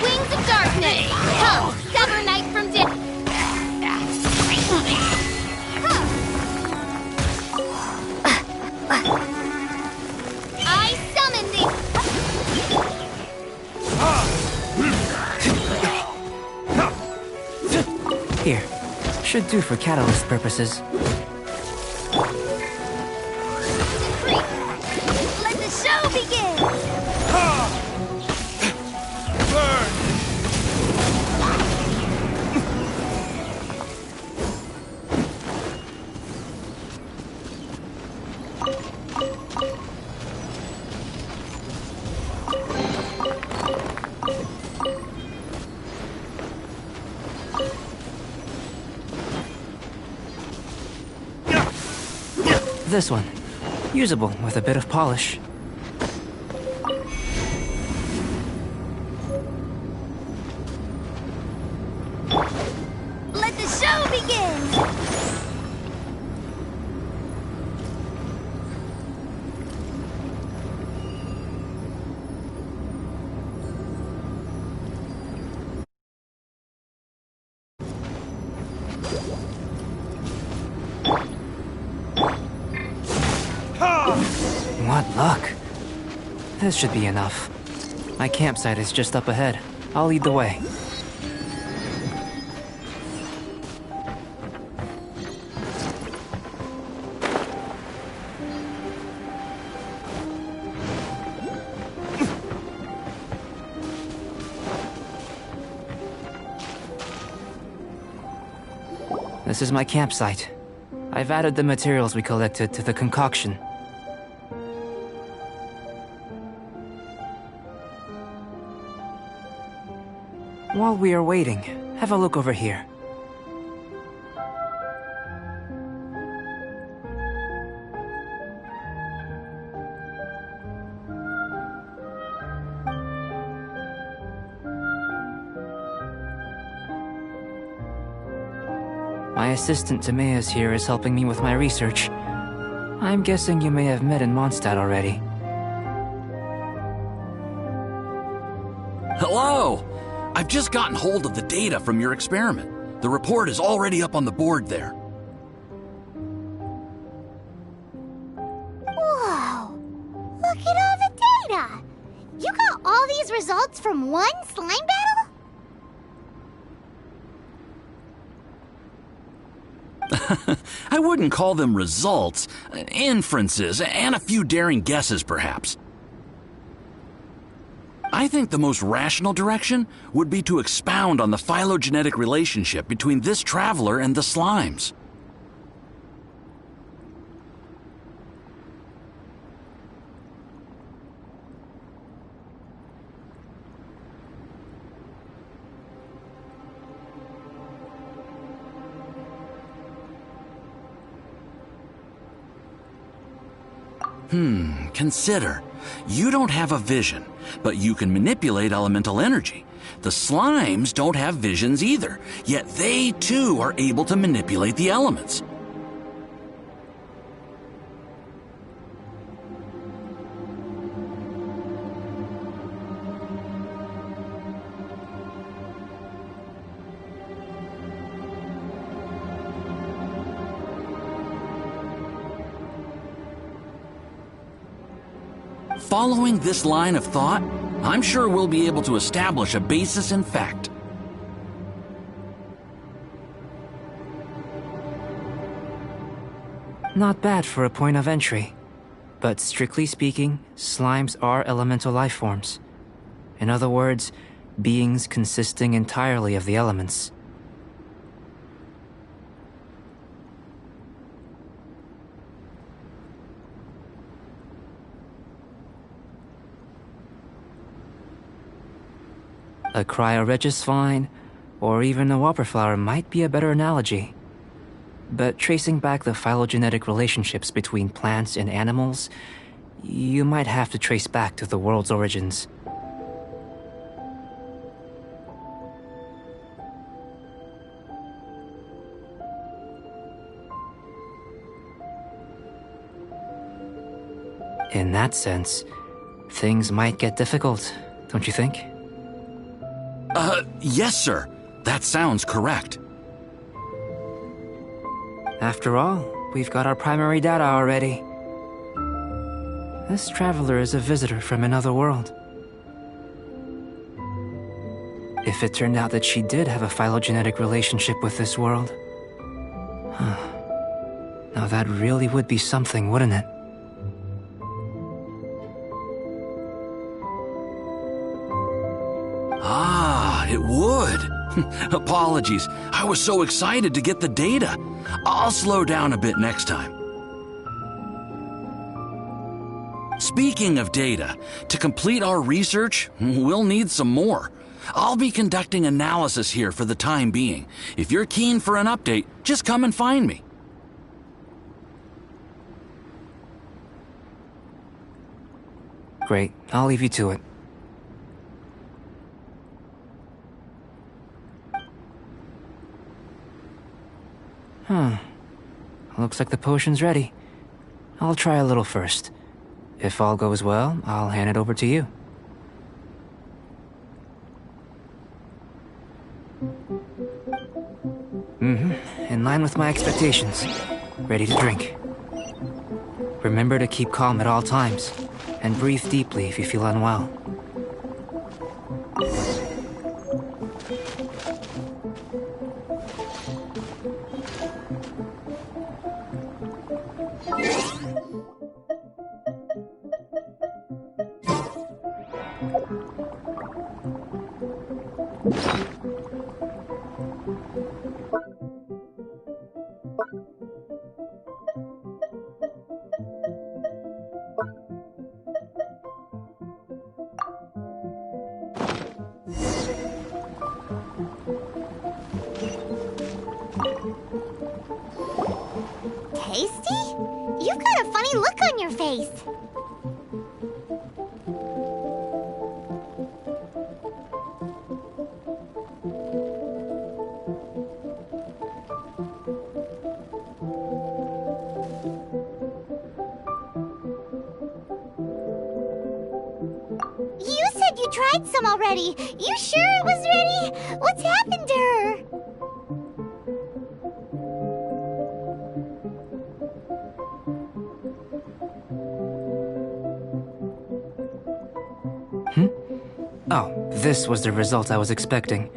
B: Wings of darkness! Come, sever night from day! I summon thee!
G: Here. Should do for catalyst purposes.
B: Let the show begin!
G: This one. Usable with a bit of polish.
B: Let the show begin!
G: What luck. This should be enough. My campsite is just up ahead. I'll lead the way. This is my campsite. I've added the materials we collected to the concoction. While we are waiting, have a look over here. My assistant Timaeus here is helping me with my research. I'm guessing you may have met in Mondstadt already.
H: Hello! I've just gotten hold of the data from your experiment. The report is already up on the board there.
C: Whoa! Look at all the data! You got all these results from one slime battle?
H: I wouldn't call them results, inferences, and a few daring guesses perhaps. I think the most rational direction would be to expound on the phylogenetic relationship between this traveler and the slimes. Consider. You don't have a vision, but you can manipulate elemental energy. The slimes don't have visions either, yet they too are able to manipulate the elements. Following this line of thought, I'm sure we'll be able to establish a basis in fact.
G: Not bad for a point of entry. But strictly speaking, slimes are elemental life forms. In other words, beings consisting entirely of the elements. A cryoregis vine, or even a whopperflower might be a better analogy. But tracing back the phylogenetic relationships between plants and animals, you might have to trace back to the world's origins. In that sense, things might get difficult, don't you think?
H: Yes, sir. That sounds correct.
G: After all, we've got our primary data already. This traveler is a visitor from another world. If it turned out that she did have a phylogenetic relationship with this world... Now that really would be something, wouldn't it?
H: Ah, it would. Apologies. I was so excited to get the data. I'll slow down a bit next time. Speaking of data, to complete our research, we'll need some more. I'll be conducting analysis here for the time being. If you're keen for an update, just come and find me.
G: Great, I'll leave you to it. Looks like the potion's ready. I'll try a little first. If all goes well, I'll hand it over to you. In line with my expectations. Ready to drink. Remember to keep calm at all times, and breathe deeply if you feel unwell.
C: Tasty? You've got a funny look on your face. You said you tried some already. You sure it was ready? What's happened to her?
G: Oh, this was the result I was expecting.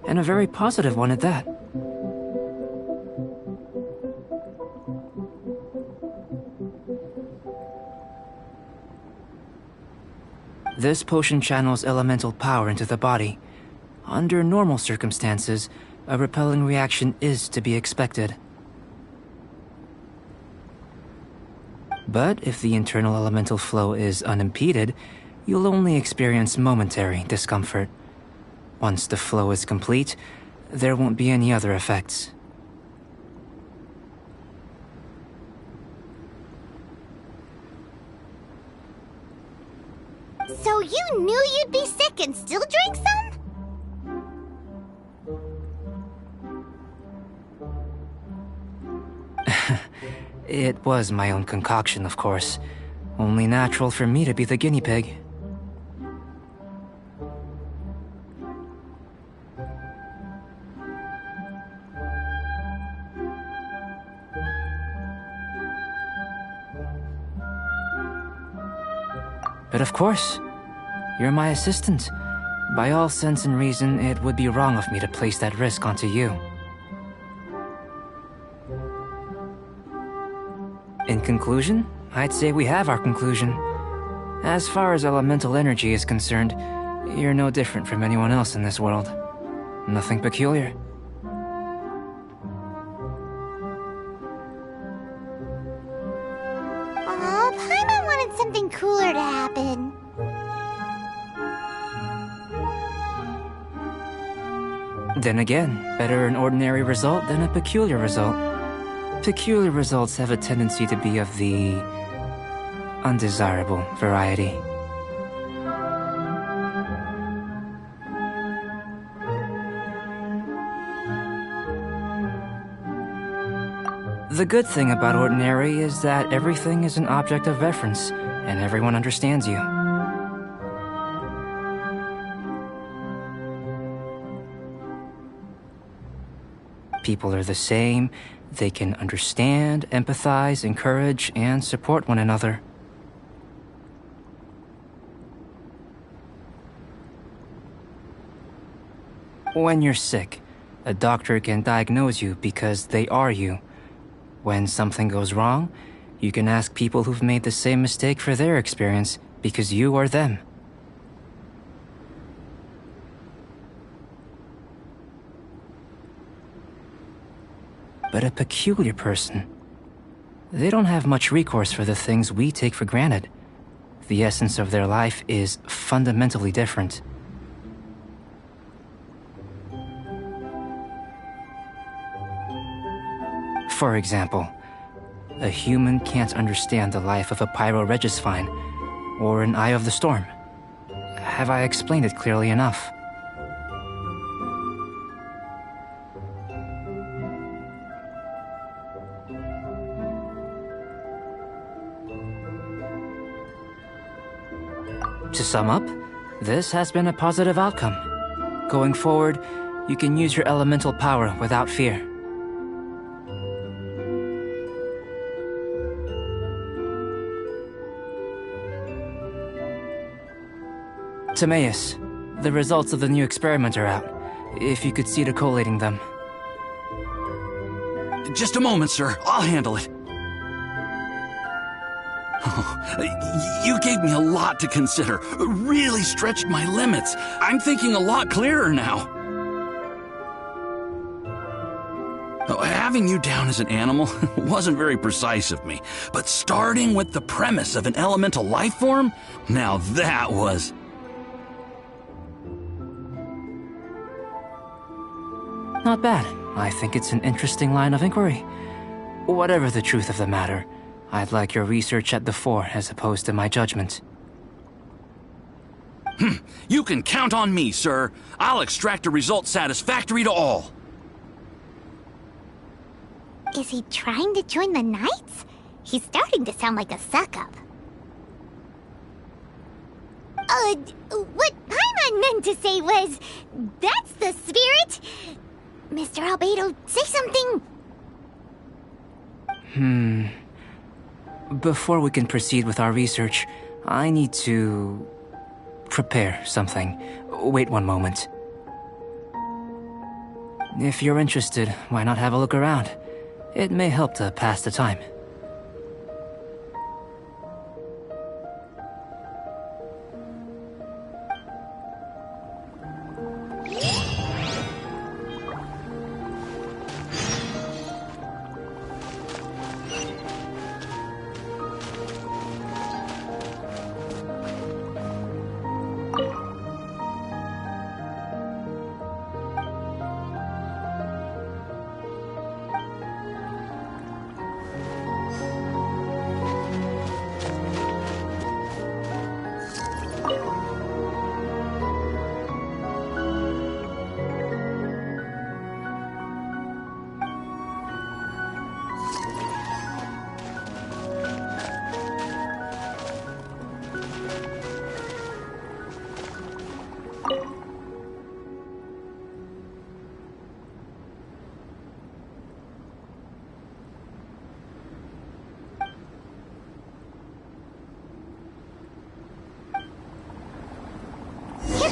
G: And a very positive one at that. This potion channels elemental power into the body. Under normal circumstances, a repelling reaction is to be expected. But if the internal elemental flow is unimpeded, you'll only experience momentary discomfort. Once the flow is complete, there won't be any other effects.
C: So you knew you'd be sick and still drink some?
G: It was my own concoction, of course. Only natural for me to be the guinea pig. But of course, you're my assistant. By all sense and reason, it would be wrong of me to place that risk onto you. In conclusion, I'd say we have our conclusion. As far as elemental energy is concerned, you're no different from anyone else in this world. Nothing peculiar.
C: Aw, Paimon wanted something cooler to happen.
G: Then again, better an ordinary result than a peculiar result. Peculiar results have a tendency to be of the undesirable variety. The good thing about ordinary is that everything is an object of reference, and everyone understands you. People are the same. They can understand, empathize, encourage, and support one another. When you're sick, a doctor can diagnose you because they are you. When something goes wrong, you can ask people who've made the same mistake for their experience because you are them. But a peculiar person, they don't have much recourse for the things we take for granted. The essence of their life is fundamentally different. For example, a human can't understand the life of a pyroregisvine or an Eye of the Storm. Have I explained it clearly enough? To sum up, this has been a positive outcome. Going forward, you can use your elemental power without fear. Timaeus, the results of the new experiment are out. If you could see to collating them.
H: Just a moment, sir. I'll handle it. You gave me a lot to consider. Really stretched my limits. I'm thinking a lot clearer now. Having you down as an animal wasn't very precise of me, but starting with the premise of an elemental life form, now that was...
G: Not bad. I think it's an interesting line of inquiry. Whatever the truth of the matter, I'd like your research at the 4 as opposed to my judgment.
H: You can count on me, sir. I'll extract a result satisfactory to all.
C: Is he trying to join the Knights? He's starting to sound like a suck-up. What Paimon meant to say was, that's the spirit! Mr. Albedo, say something!
G: Before we can proceed with our research, I need to... prepare something. Wait one moment. If you're interested, why not have a look around? It may help to pass the time.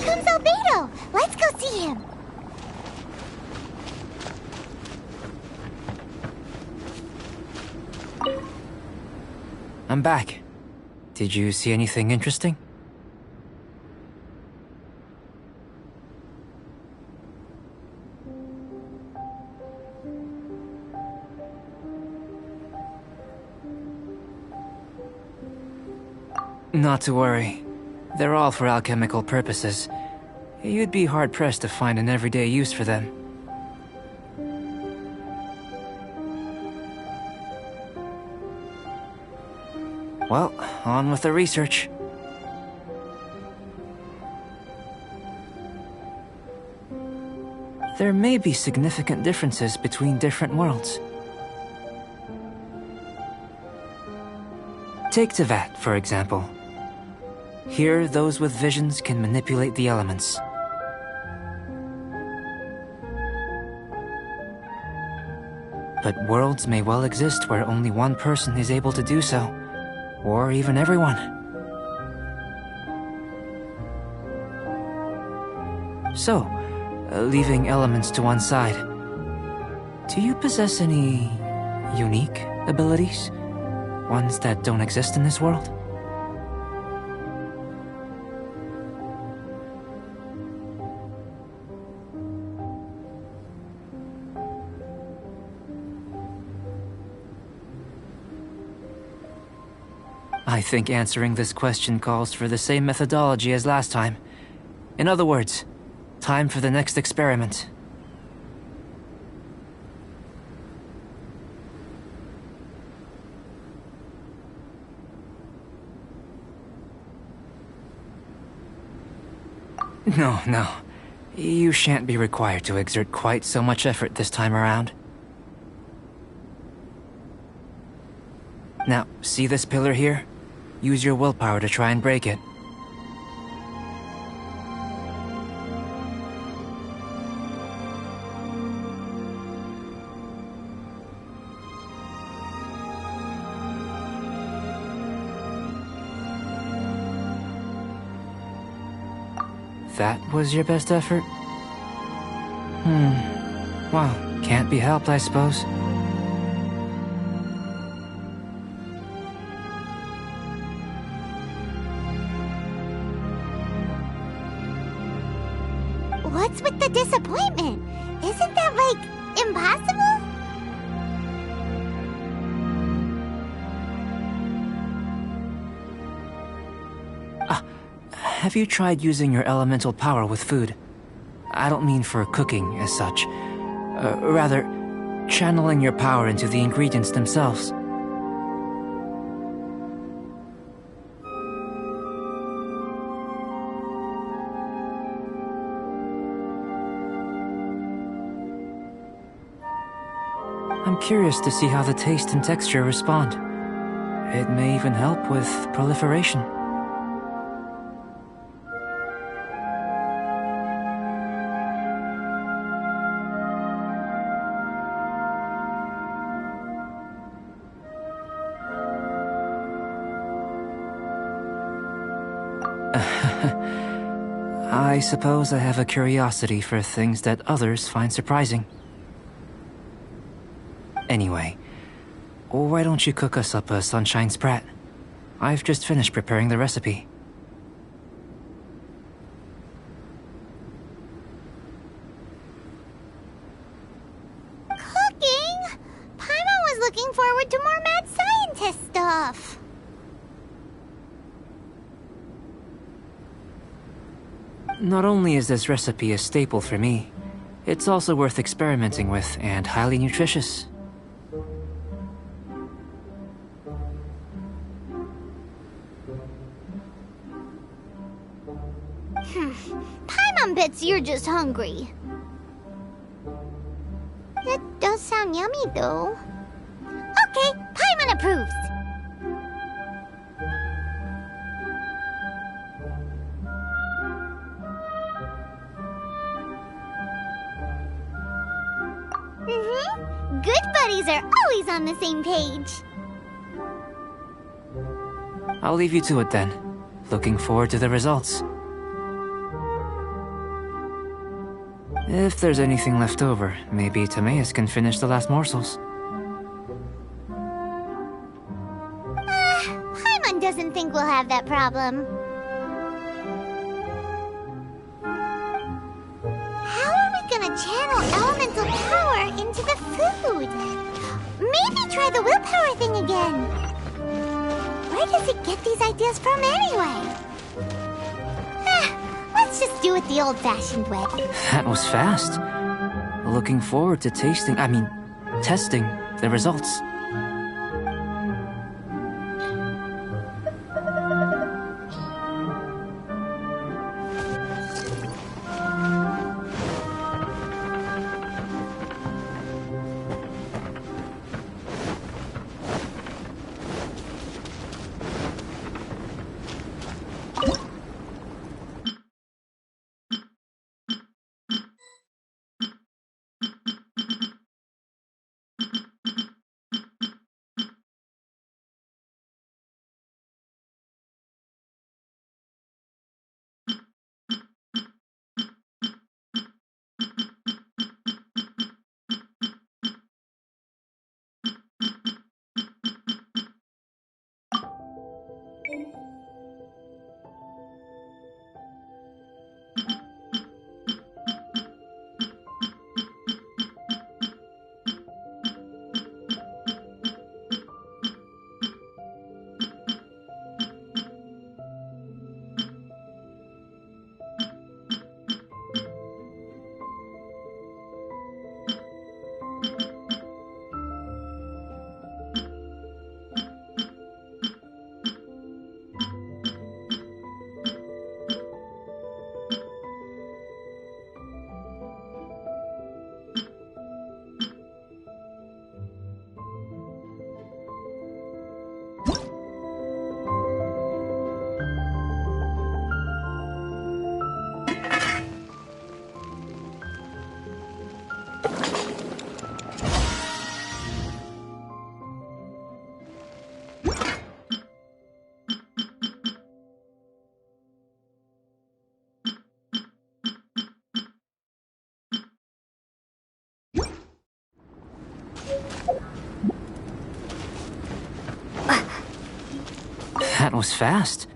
C: comes Albedo! Let's go see him!
G: I'm back. Did you see anything interesting? Not to worry. They're all for alchemical purposes. You'd be hard-pressed to find an everyday use for them. Well, on with the research. There may be significant differences between different worlds. Take Tevat, for example. Here, those with visions can manipulate the elements. But worlds may well exist where only one person is able to do so. Or even everyone. So, leaving elements to one side, do you possess any unique abilities? Ones that don't exist in this world? I think answering this question calls for the same methodology as last time. In other words, time for the next experiment. No. You shan't be required to exert quite so much effort this time around. Now, see this pillar here? Use your willpower to try and break it. That was your best effort? Well, can't be helped, I suppose.
C: What's with the disappointment? Isn't that, like, impossible?
G: Have you tried using your elemental power with food? I don't mean for cooking as such. Rather, channeling your power into the ingredients themselves. I'm curious to see how the taste and texture respond. It may even help with proliferation. I suppose I have a curiosity for things that others find surprising. Anyway, why don't you cook us up a sunshine sprat? I've just finished preparing the recipe.
C: Cooking? Paimon was looking forward to more mad scientist stuff.
G: Not only is this recipe a staple for me, it's also worth experimenting with and highly nutritious.
C: Paimon bets you're just hungry. That does sound yummy, though. Okay, Paimon approves. Good buddies are always on the same page.
G: I'll leave you to it then. Looking forward to the results. If there's anything left over, maybe Timaeus can finish the last morsels.
C: Paimon doesn't think we'll have that problem. How are we gonna channel elemental power into the food? Maybe try the willpower thing again. Where does it get these ideas from anyway? Let's just do it the old-fashioned way.
G: That was fast. Looking forward to testing the results. That was fast.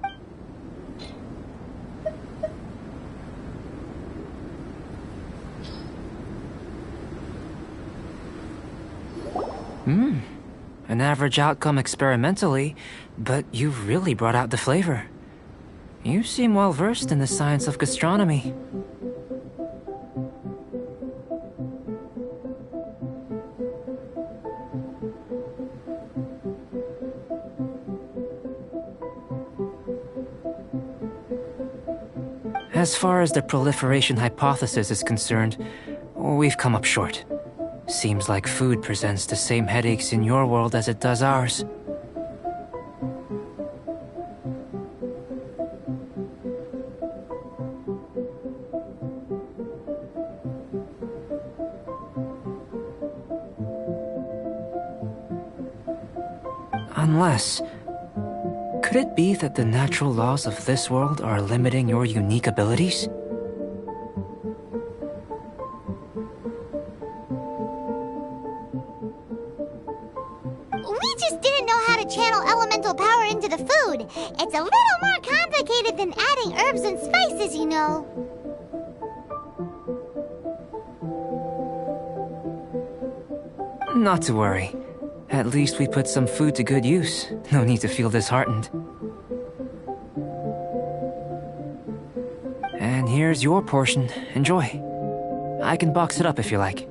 G: An average outcome experimentally, but you've really brought out the flavor. You seem well versed in the science of gastronomy. As far as the proliferation hypothesis is concerned, we've come up short. Seems like food presents the same headaches in your world as it does ours. Unless... could it be that the natural laws of this world are limiting your unique abilities?
C: We just didn't know how to channel elemental power into the food. It's a little more complicated than adding herbs and spices, you know.
G: Not to worry. At least we put some food to good use. No need to feel disheartened. And here's your portion. Enjoy. I can box it up if you like.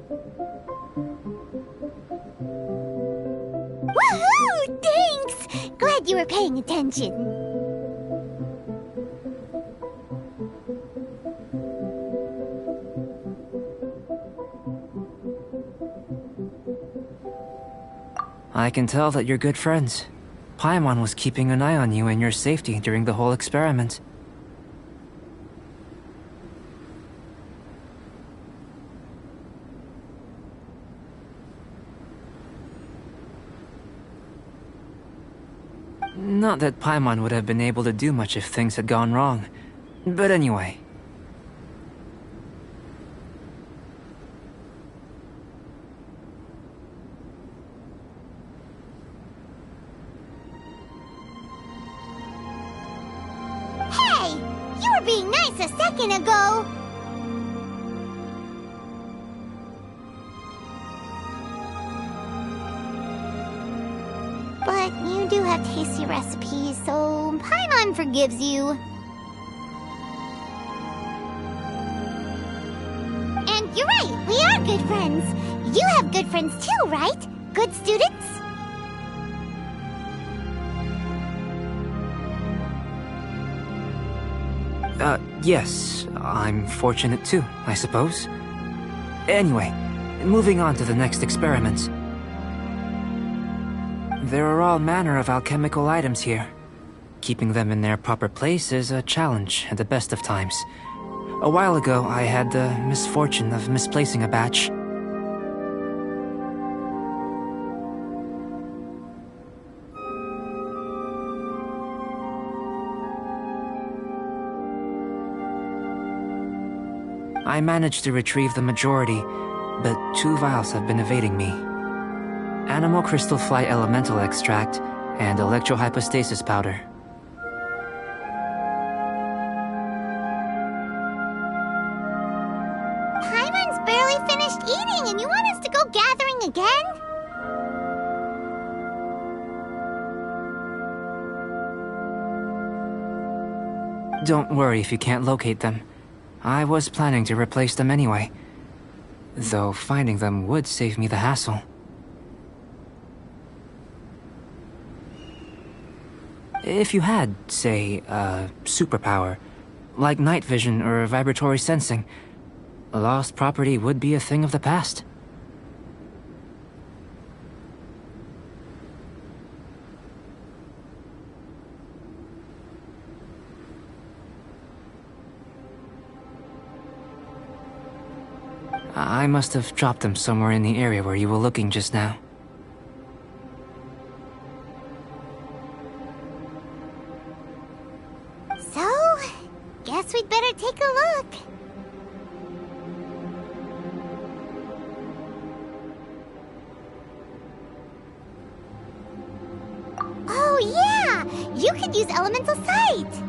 C: Woohoo! Thanks! Glad you were paying attention.
G: I can tell that you're good friends. Paimon was keeping an eye on you and your safety during the whole experiment. Not that Paimon would have been able to do much if things had gone wrong. But anyway.
C: were being nice a second ago. But you do have tasty recipes, so Paimon forgives you. And you're right, we are good friends. You have good friends too, right? Good students?
G: Yes. I'm fortunate too, I suppose. Anyway, moving on to the next experiment. There are all manner of alchemical items here. Keeping them in their proper place is a challenge at the best of times. A while ago, I had the misfortune of misplacing a batch. I managed to retrieve the majority, but 2 vials have been evading me. Animal crystal fly elemental extract and electrohypostasis powder.
C: Paimon's barely finished eating and you want us to go gathering again?
G: Don't worry if you can't locate them. I was planning to replace them anyway. Though finding them would save me the hassle. If you had, say, a superpower, like night vision or vibratory sensing, lost property would be a thing of the past. I must have dropped them somewhere in the area where you were looking just now.
C: So, guess we'd better take a look. Oh yeah! You could use Elemental Sight!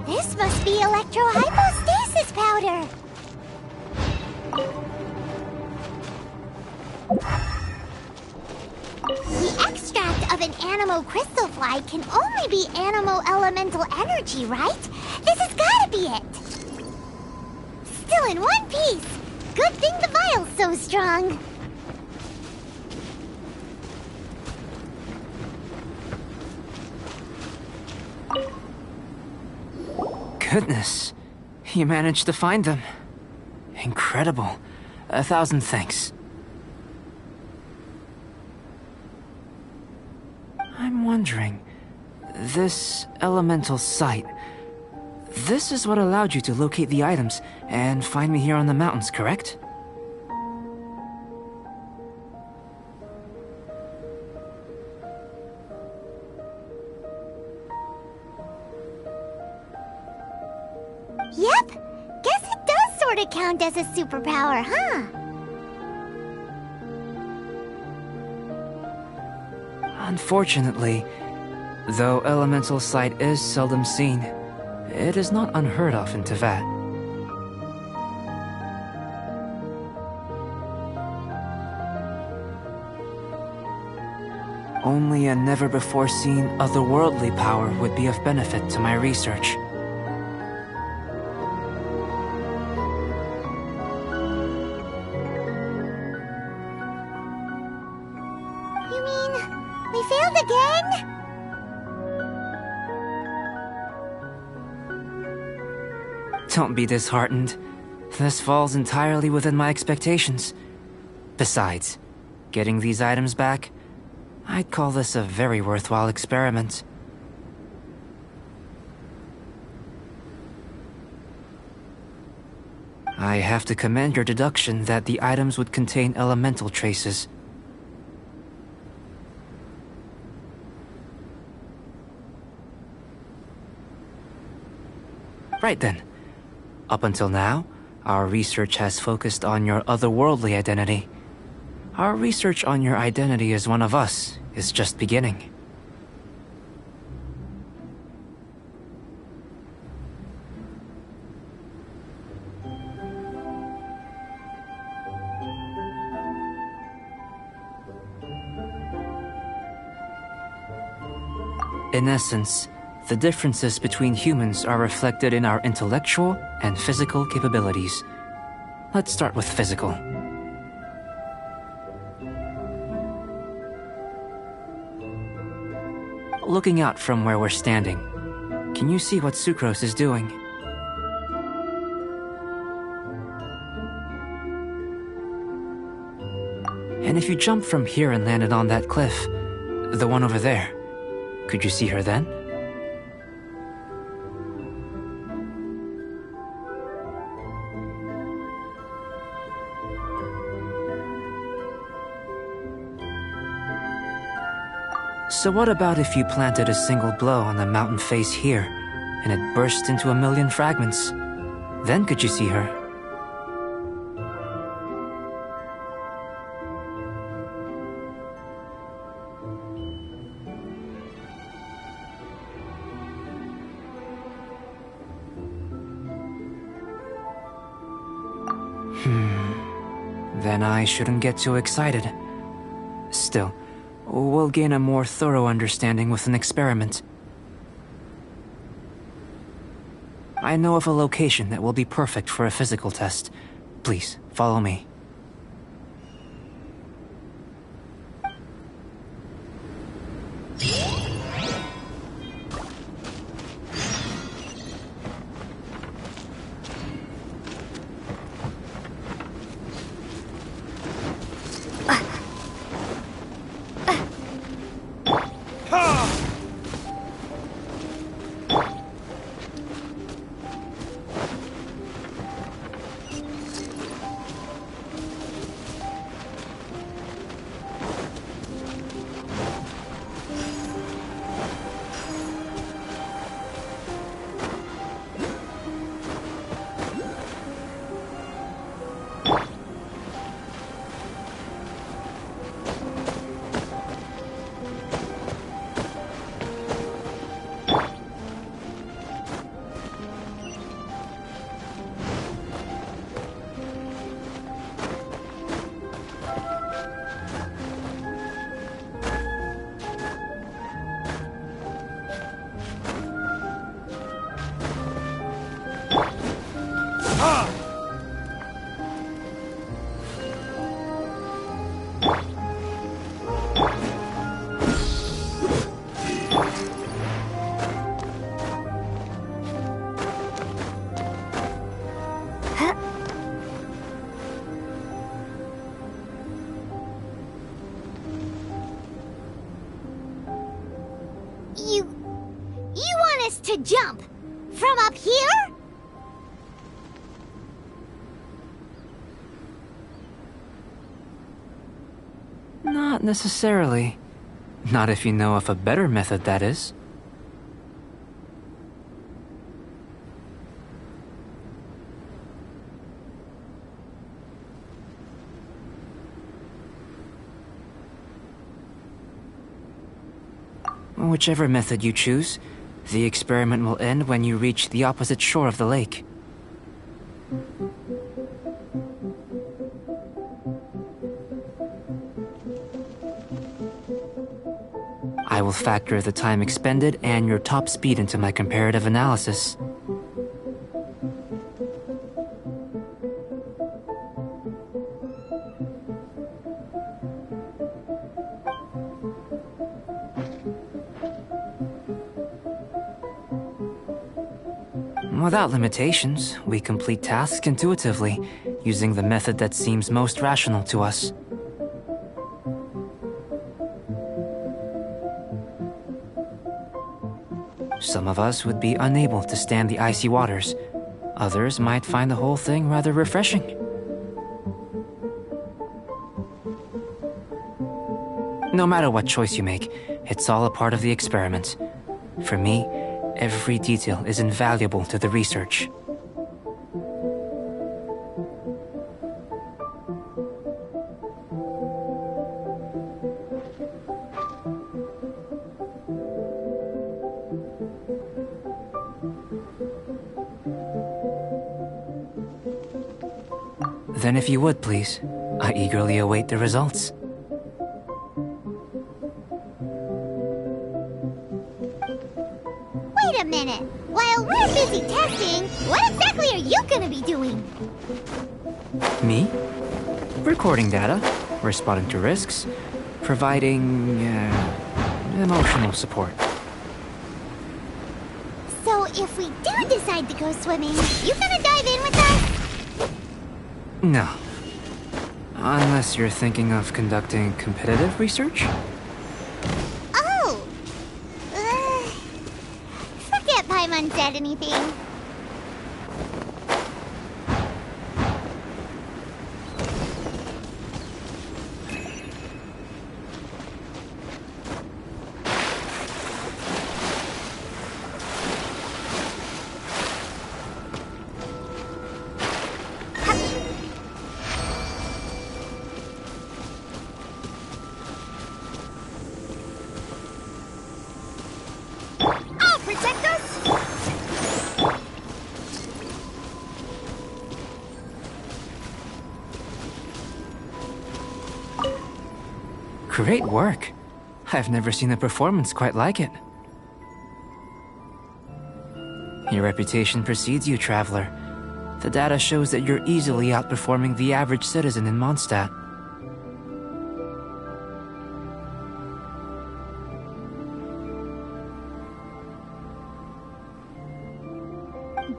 C: This must be electrohypostasis powder! The extract of an animo crystal fly can only be animo elemental energy, right? This has gotta be it! Still in one piece! Good thing the vial's so strong!
G: Goodness, you managed to find them. Incredible. 1,000 thanks. I'm wondering, this elemental sight, this is what allowed you to locate the items and find me here on the mountains, correct?
C: Yep, guess it does sort of count as a superpower, huh?
G: Unfortunately, though elemental sight is seldom seen, it is not unheard of in Teyvat. Only a never-before-seen otherworldly power would be of benefit to my research.
C: You mean, we failed again?
G: Don't be disheartened. This falls entirely within my expectations. Besides, getting these items back, I'd call this a very worthwhile experiment. I have to commend your deduction that the items would contain elemental traces. Right then. Up until now, our research has focused on your otherworldly identity. Our research on your identity as one of us is just beginning. In essence, the differences between humans are reflected in our intellectual and physical capabilities. Let's start with physical. Looking out from where we're standing, can you see what Sucrose is doing? And if you jumped from here and landed on that cliff, the one over there, could you see her then? So what about if you planted a single blow on the mountain face here, and it burst into a million fragments? Then could you see her? Then I shouldn't get too excited. Still, we'll gain a more thorough understanding with an experiment. I know of a location that will be perfect for a physical test. Please, follow me.
C: You want us to jump from up here?
G: Not necessarily. Not if you know of a better method, that is. Whichever method you choose, the experiment will end when you reach the opposite shore of the lake. I will factor the time expended and your top speed into my comparative analysis. Without limitations, we complete tasks intuitively, using the method that seems most rational to us. Some of us would be unable to stand the icy waters. Others might find the whole thing rather refreshing. No matter what choice you make, it's all a part of the experiment. For me, Every detail is invaluable to the research. Then if you would, please, I eagerly await the results.
C: Wait a minute. While we're busy testing, what exactly are you gonna be doing?
G: Me? Recording data, responding to risks, providing, emotional support.
C: So if we do decide to go swimming, you gonna dive in with us?
G: No. Unless you're thinking of conducting competitive research?
C: Oh! Forget Paimon said anything.
G: Great work. I've never seen a performance quite like it. Your reputation precedes you, Traveler. The data shows that you're easily outperforming the average citizen in Mondstadt.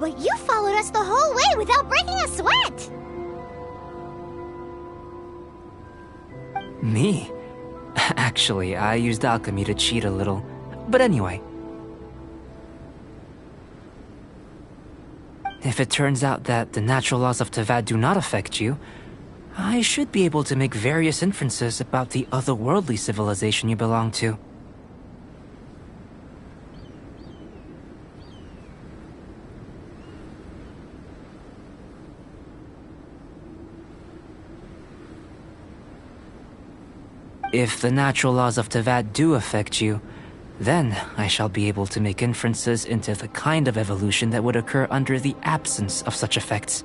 C: But you followed us the whole way without breaking a sweat!
G: Me? Actually, I used alchemy to cheat a little. But anyway. If it turns out that the natural laws of Tevat do not affect you, I should be able to make various inferences about the otherworldly civilization you belong to. If the natural laws of Tevat do affect you, then I shall be able to make inferences into the kind of evolution that would occur under the absence of such effects.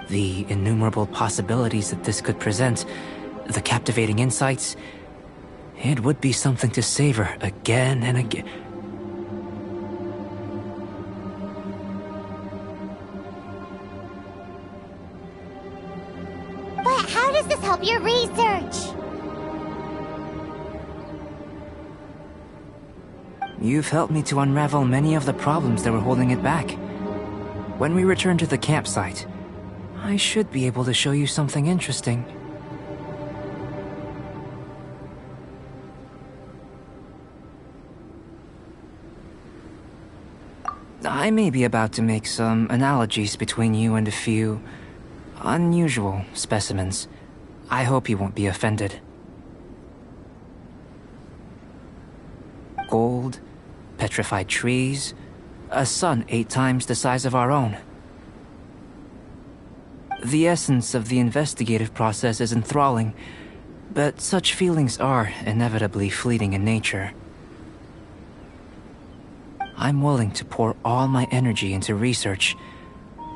G: The innumerable possibilities that this could present, the captivating insights, it would be something to savor again and again.
C: But how does this help your research?
G: You've helped me to unravel many of the problems that were holding it back. When we return to the campsite, I should be able to show you something interesting. I may be about to make some analogies between you and a few unusual specimens. I hope you won't be offended. Gold, petrified trees, a sun 8 times the size of our own. The essence of the investigative process is enthralling, but such feelings are inevitably fleeting in nature. I'm willing to pour all my energy into research,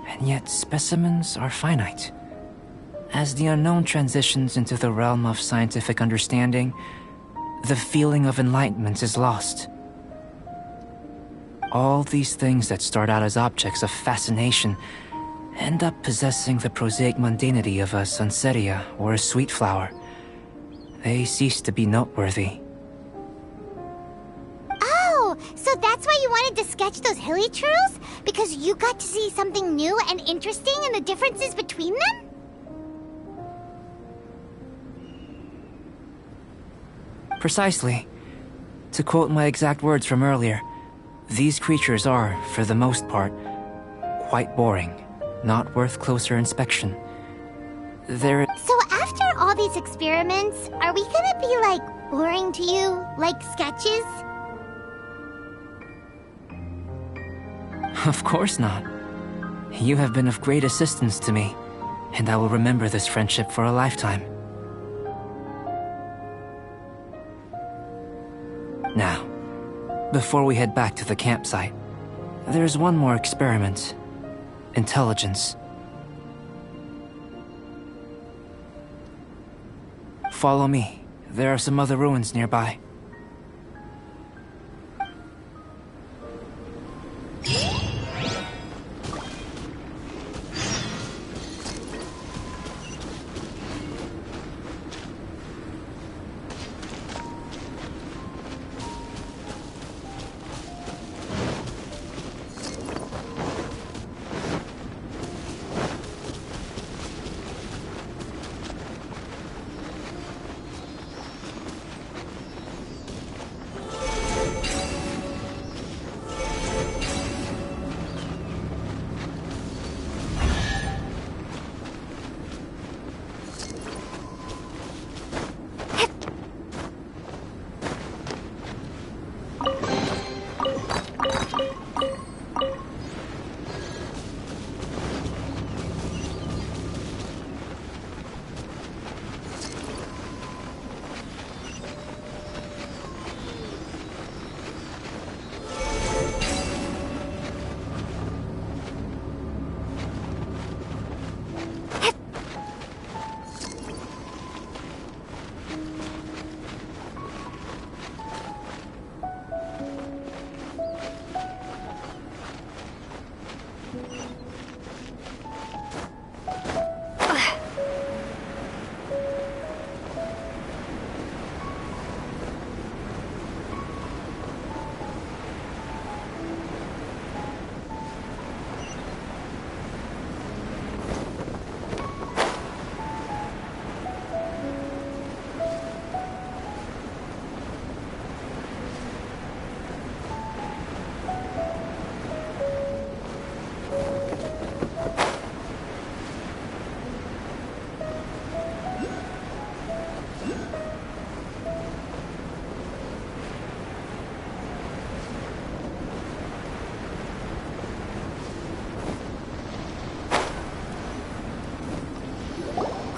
G: and yet specimens are finite. As the unknown transitions into the realm of scientific understanding, the feeling of enlightenment is lost. All these things that start out as objects of fascination end up possessing the prosaic mundanity of a sunsetia or a sweet flower. They cease to be noteworthy.
C: Oh, so that's why you wanted to sketch those hilly trails? Because you got to see something new and interesting in the differences between them?
G: Precisely. To quote my exact words from earlier, these creatures are, for the most part, quite boring, not worth closer inspection. There...
C: So after all these experiments, are we gonna be, like, boring to you? Like sketches?
G: Of course not. You have been of great assistance to me, and I will remember this friendship for a lifetime. Now, before we head back to the campsite, there's one more experiment. Intelligence. Follow me. There are some other ruins nearby.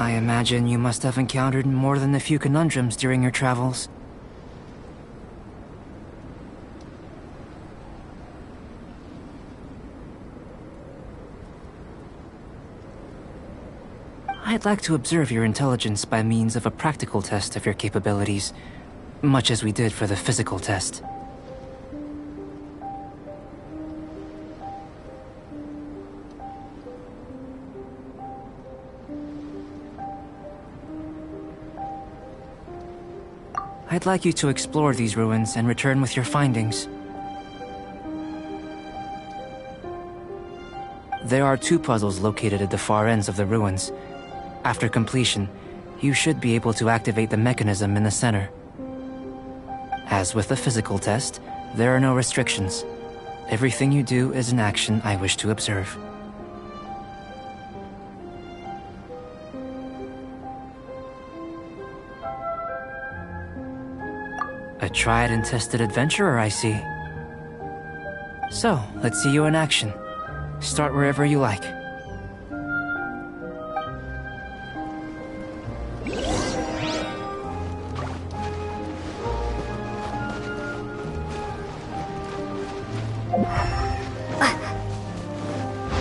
G: I imagine you must have encountered more than a few conundrums during your travels. I'd like to observe your intelligence by means of a practical test of your capabilities, much as we did for the physical test. I'd like you to explore these ruins and return with your findings. There are 2 puzzles located at the far ends of the ruins. After completion, you should be able to activate the mechanism in the center. As with the physical test, there are no restrictions. Everything you do is an action I wish to observe. A tried and tested adventurer, I see. So, let's see you in action. Start wherever you like.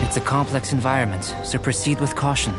G: It's a complex environment, so proceed with caution.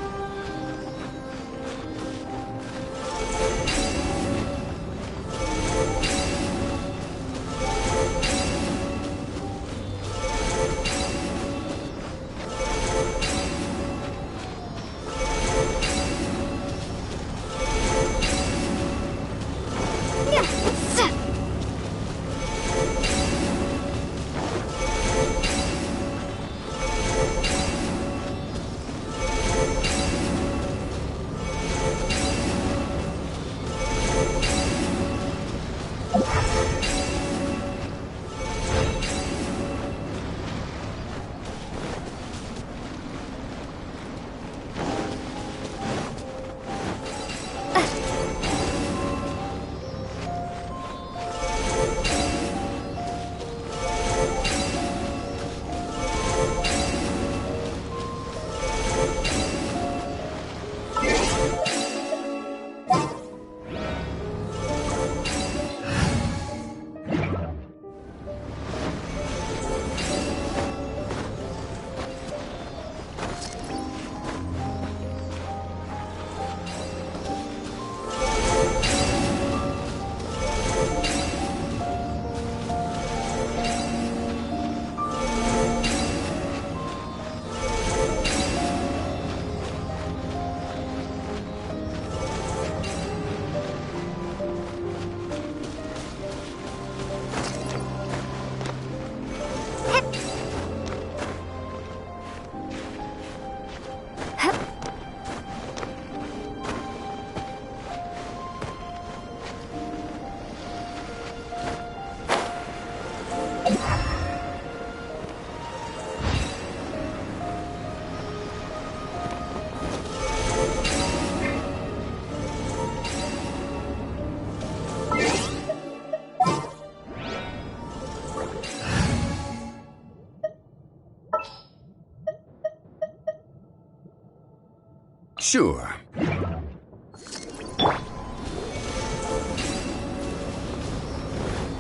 F: Sure.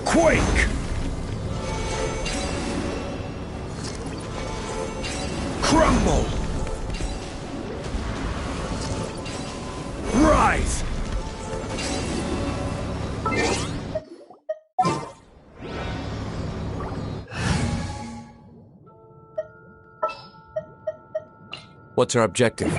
D: Quake! Crumble! Rise!
I: What's our objective?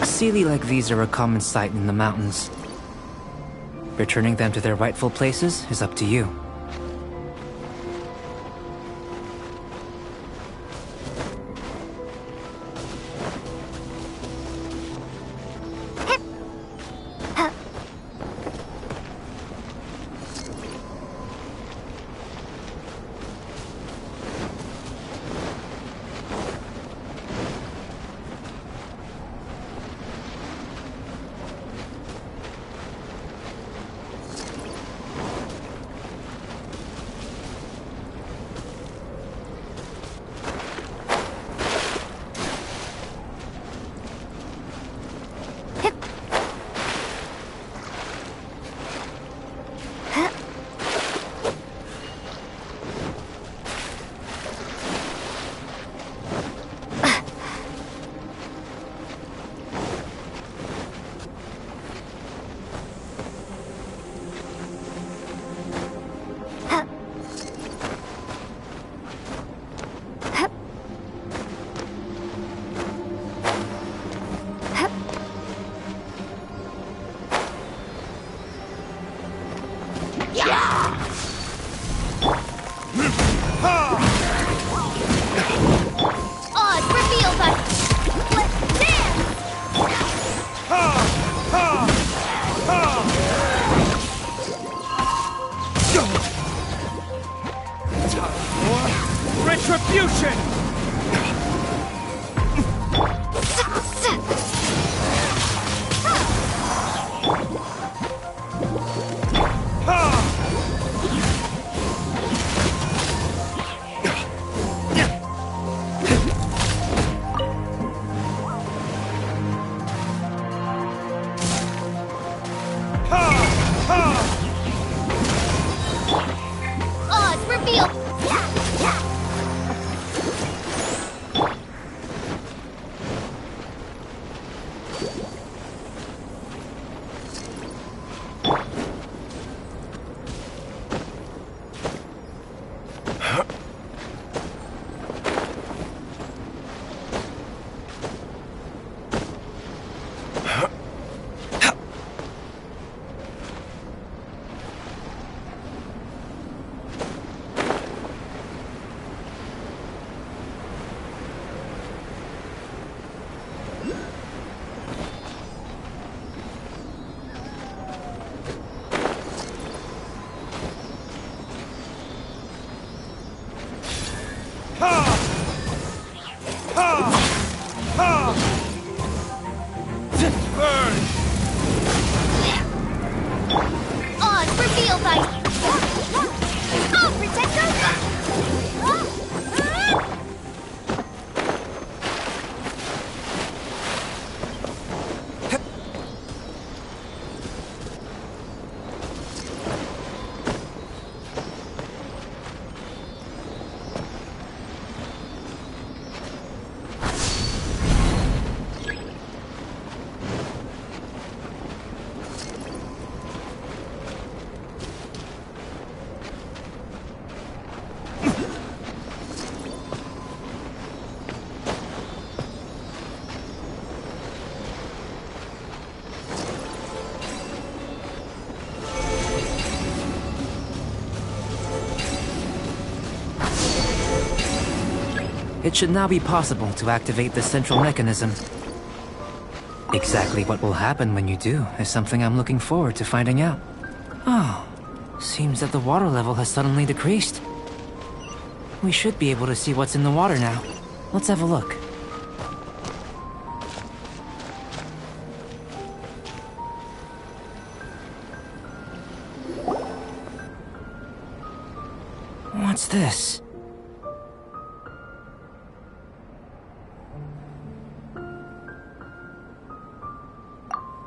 G: Sealy like these are a common sight in the mountains. Returning them to their rightful places is up to you.
C: Odd reveals us! Let's dance!
D: Time for retribution!
G: It should now be possible to activate the central mechanism. Exactly what will happen when you do is something I'm looking forward to finding out. Oh, seems that the water level has suddenly decreased. We should be able to see what's in the water now. Let's have a look. What's this?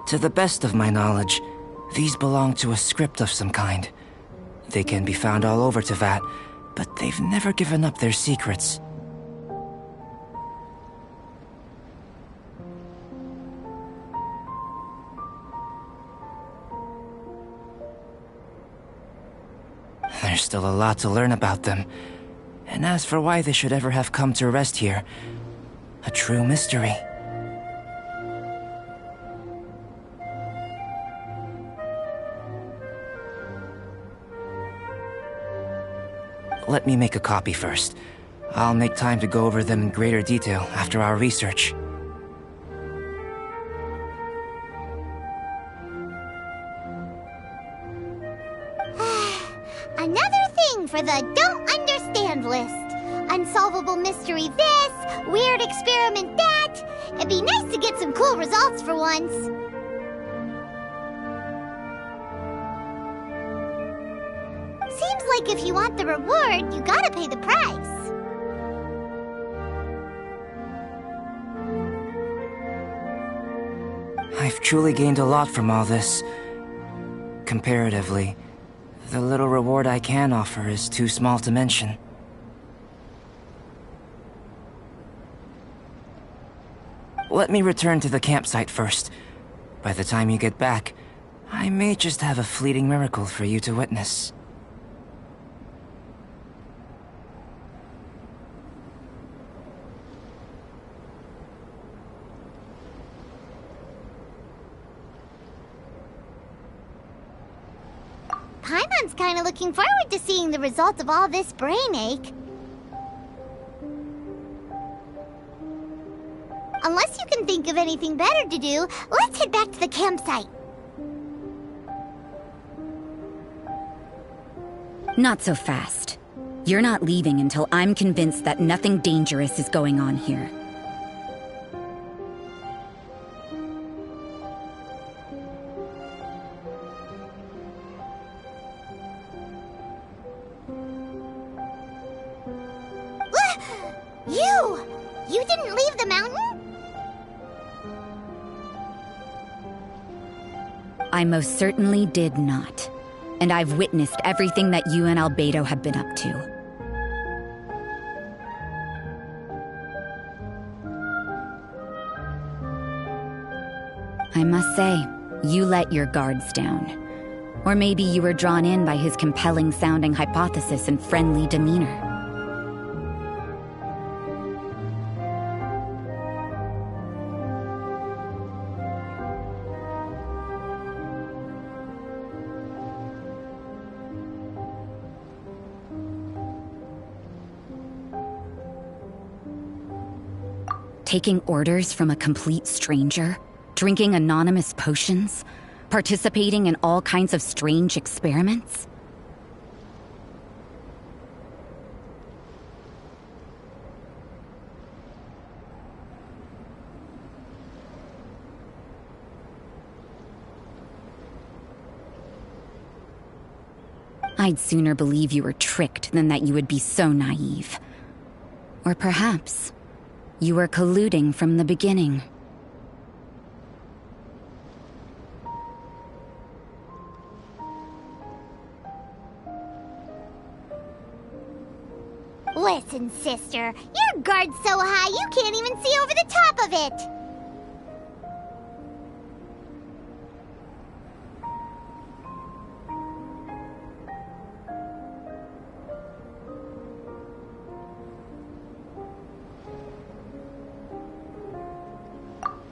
G: To the best of my knowledge, these belong to a script of some kind. They can be found all over Teyvat, but they've never given up their secrets. There's still a lot to learn about them. And as for why they should ever have come to rest here, a true mystery. Let me make a copy first. I'll make time to go over them in greater detail after our research.
C: Another thing for the don't understand list. Unsolvable mystery this, weird experiment that. It'd be nice to get some cool results for once. Seems like if you want the reward, you gotta pay the price.
G: I've truly gained a lot from all this. Comparatively, the little reward I can offer is too small to mention. Let me return to the campsite first. By the time you get back, I may just have a fleeting miracle for you to witness.
C: Paimon's kinda looking forward to seeing the result of all this brain ache. Unless you can think of anything better to do, let's head back to the campsite.
E: Not so fast. You're not leaving until I'm convinced that nothing dangerous is going on here.
C: You didn't leave the mountain?
E: I most certainly did not. And I've witnessed everything that you and Albedo have been up to. I must say, you let your guards down. Or maybe you were drawn in by his compelling-sounding hypothesis and friendly demeanor. Taking orders from a complete stranger, drinking anonymous potions, participating in all kinds of strange experiments. I'd sooner believe you were tricked than that you would be so naive. Or perhaps you were colluding from the beginning.
C: Listen, sister, your guard's so high you can't even see over the top of it.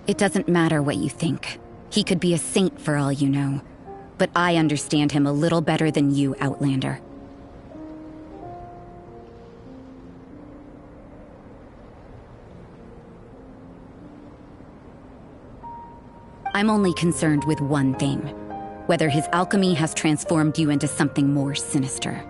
E: It doesn't matter what you think. He could be a saint for all you know. But I understand him a little better than you, Outlander. I'm only concerned with one thing. Whether his alchemy has transformed you into something more sinister.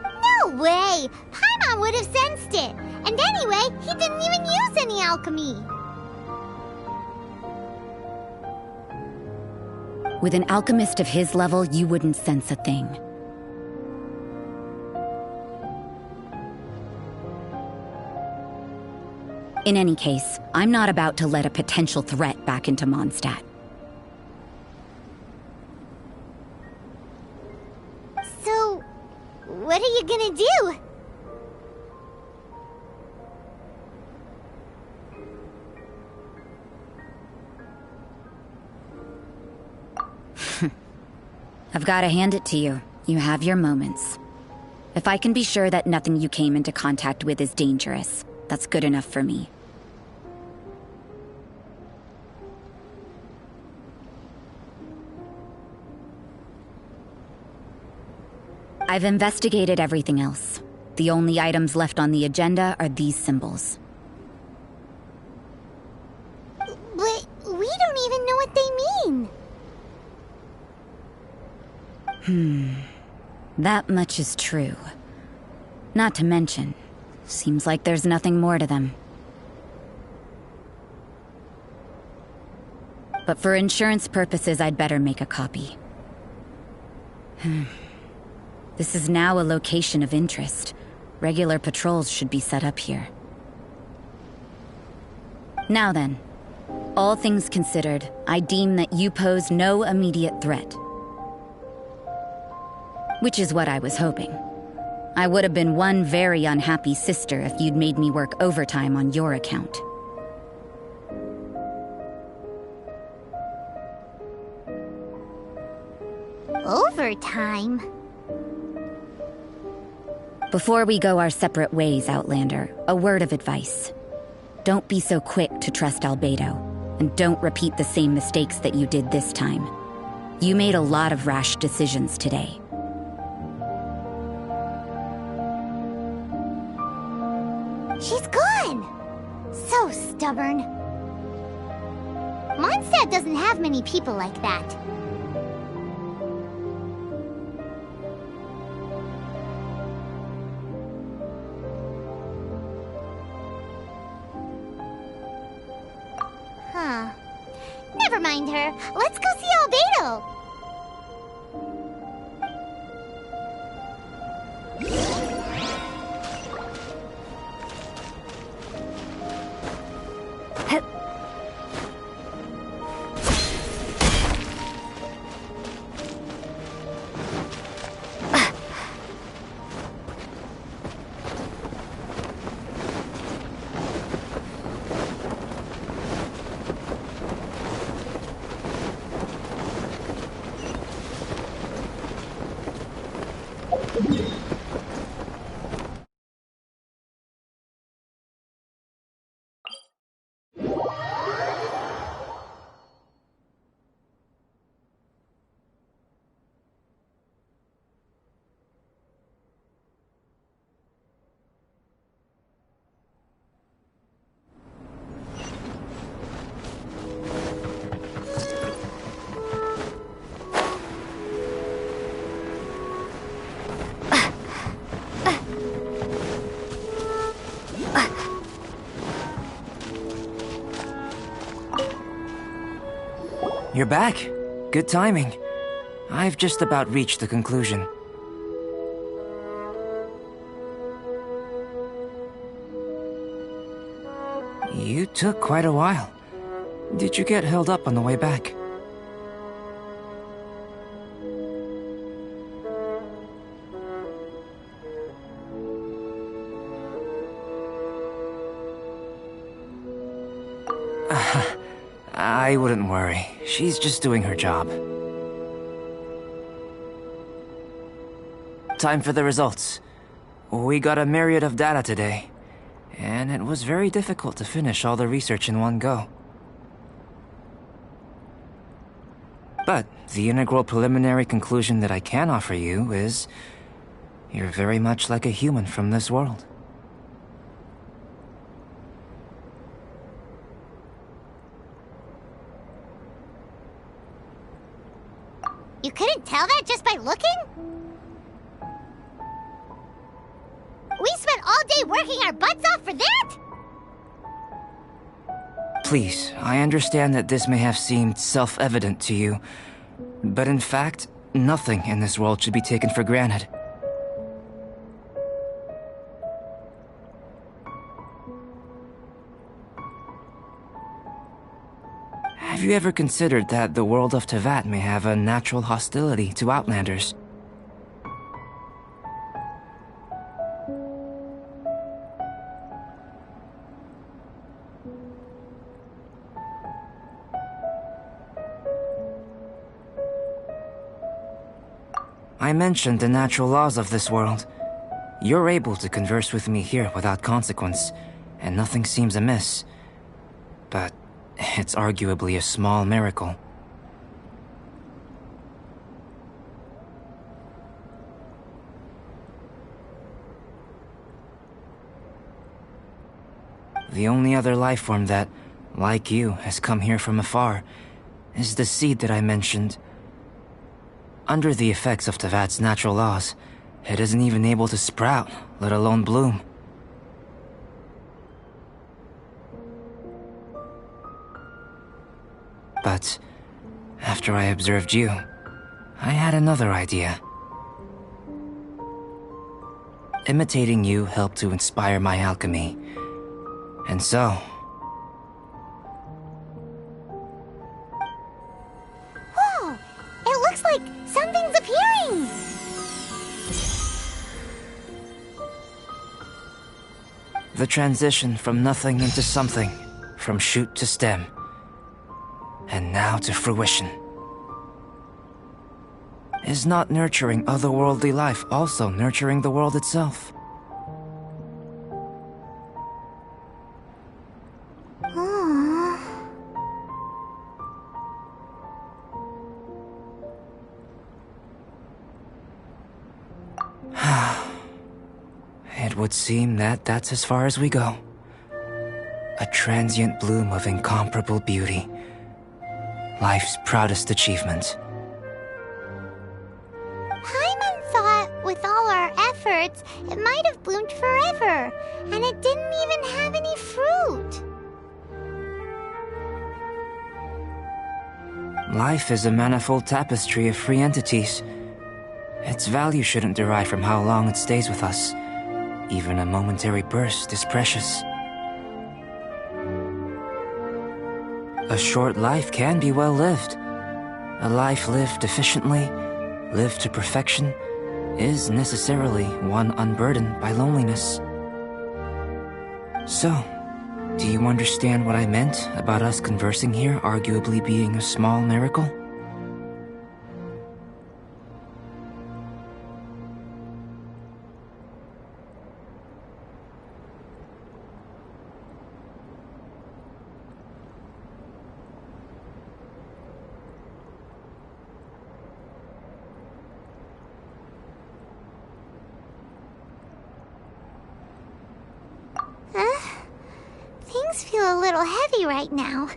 C: No way! Paimon would have sensed it! And anyway, he didn't even use any alchemy!
E: With an alchemist of his level, you wouldn't sense a thing. In any case, I'm not about to let a potential threat back into Mondstadt.
C: So, what are you gonna do?
E: I've got to hand it to you. You have your moments. If I can be sure that nothing you came into contact with is dangerous, that's good enough for me. I've investigated everything else. The only items left on the agenda are these symbols.
C: But we don't even know what they mean.
E: That much is true. Not to mention, seems like there's nothing more to them. But for insurance purposes, I'd better make a copy. This is now a location of interest. Regular patrols should be set up here. Now then, all things considered, I deem that you pose no immediate threat. Which is what I was hoping. I would have been one very unhappy sister if you'd made me work overtime on your account.
C: Overtime?
E: Before we go our separate ways, Outlander, a word of advice. Don't be so quick to trust Albedo, and don't repeat the same mistakes that you did this time. You made a lot of rash decisions today.
C: She's gone! So stubborn. Mondstadt doesn't have many people like that. Huh. Never mind her. Let's go see Albedo!
G: You're back. Good timing. I've just about reached the conclusion. You took quite a while. Did you get held up on the way back? I wouldn't worry. She's just doing her job. Time for the results. We got a myriad of data today, and it was very difficult to finish all the research in one go. But the integral preliminary conclusion that I can offer you is... You're very much like a human from this world.
C: You couldn't tell that just by looking? We spent all day working our butts off for that?
G: Please, I understand that this may have seemed self-evident to you, but in fact, nothing in this world should be taken for granted. Have you ever considered that the world of Teyvat may have a natural hostility to Outlanders? I mentioned the natural laws of this world. You're able to converse with me here without consequence, and nothing seems amiss. But it's arguably a small miracle. The only other life form that, like you, has come here from afar is the seed that I mentioned. Under the effects of Teyvat's natural laws, it isn't even able to sprout, let alone bloom. But after I observed you, I had another idea. Imitating you helped to inspire my alchemy. And so...
C: Whoa! It looks like something's appearing!
G: the transition from nothing into something, from shoot to stem. And now to fruition. Is not nurturing otherworldly life also nurturing the world itself? It would seem that that's as far as we go. A transient bloom of incomparable beauty. Life's proudest achievement.
C: Paimon thought with all our efforts, it might have bloomed forever, and it didn't even have any fruit.
G: Life is a manifold tapestry of free entities. Its value shouldn't derive from how long it stays with us. Even a momentary burst is precious. A short life can be well lived. A life lived efficiently, lived to perfection, is necessarily one unburdened by loneliness. So, do you understand what I meant about us conversing here arguably being a small miracle?
C: Things feel a little heavy right now.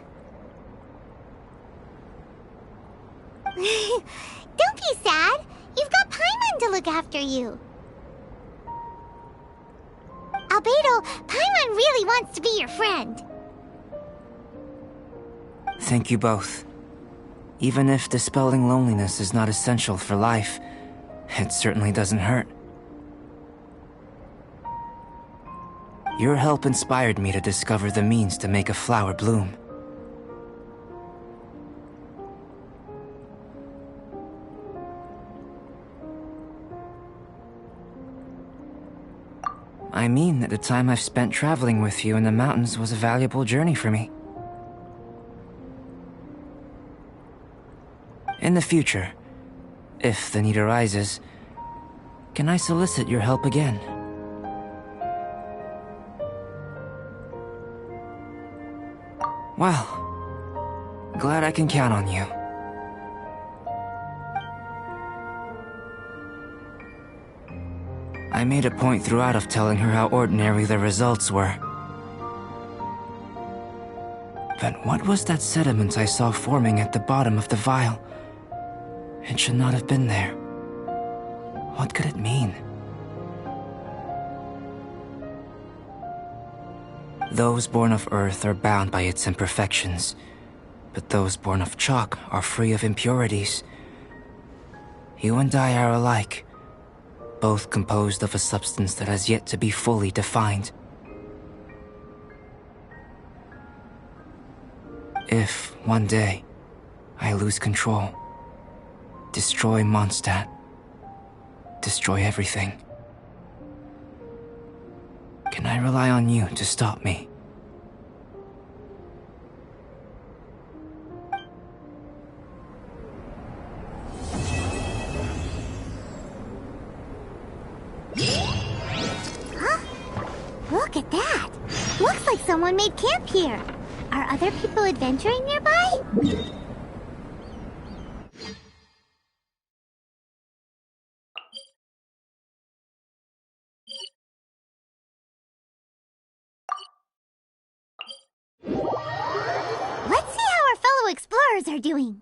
C: Don't be sad. You've got Paimon to look after you. Albedo, Paimon really wants to be your friend.
G: Thank you both. Even if dispelling loneliness is not essential for life, it certainly doesn't hurt. Your help inspired me to discover the means to make a flower bloom. I mean that the time I've spent traveling with you in the mountains was a valuable journey for me. In the future, if the need arises, can I solicit your help again? Well, glad I can count on you. I made a point throughout of telling her how ordinary the results were. But what was that sediment I saw forming at the bottom of the vial? It should not have been there. What could it mean? Those born of Earth are bound by its imperfections, but those born of chalk are free of impurities. You and I are alike, both composed of a substance that has yet to be fully defined. If, one day, I lose control, destroy Mondstadt, destroy everything, can I rely on you to stop me?
C: Huh? Look at that! Looks like someone made camp here. Are other people adventuring nearby? Let's see how our fellow explorers are doing.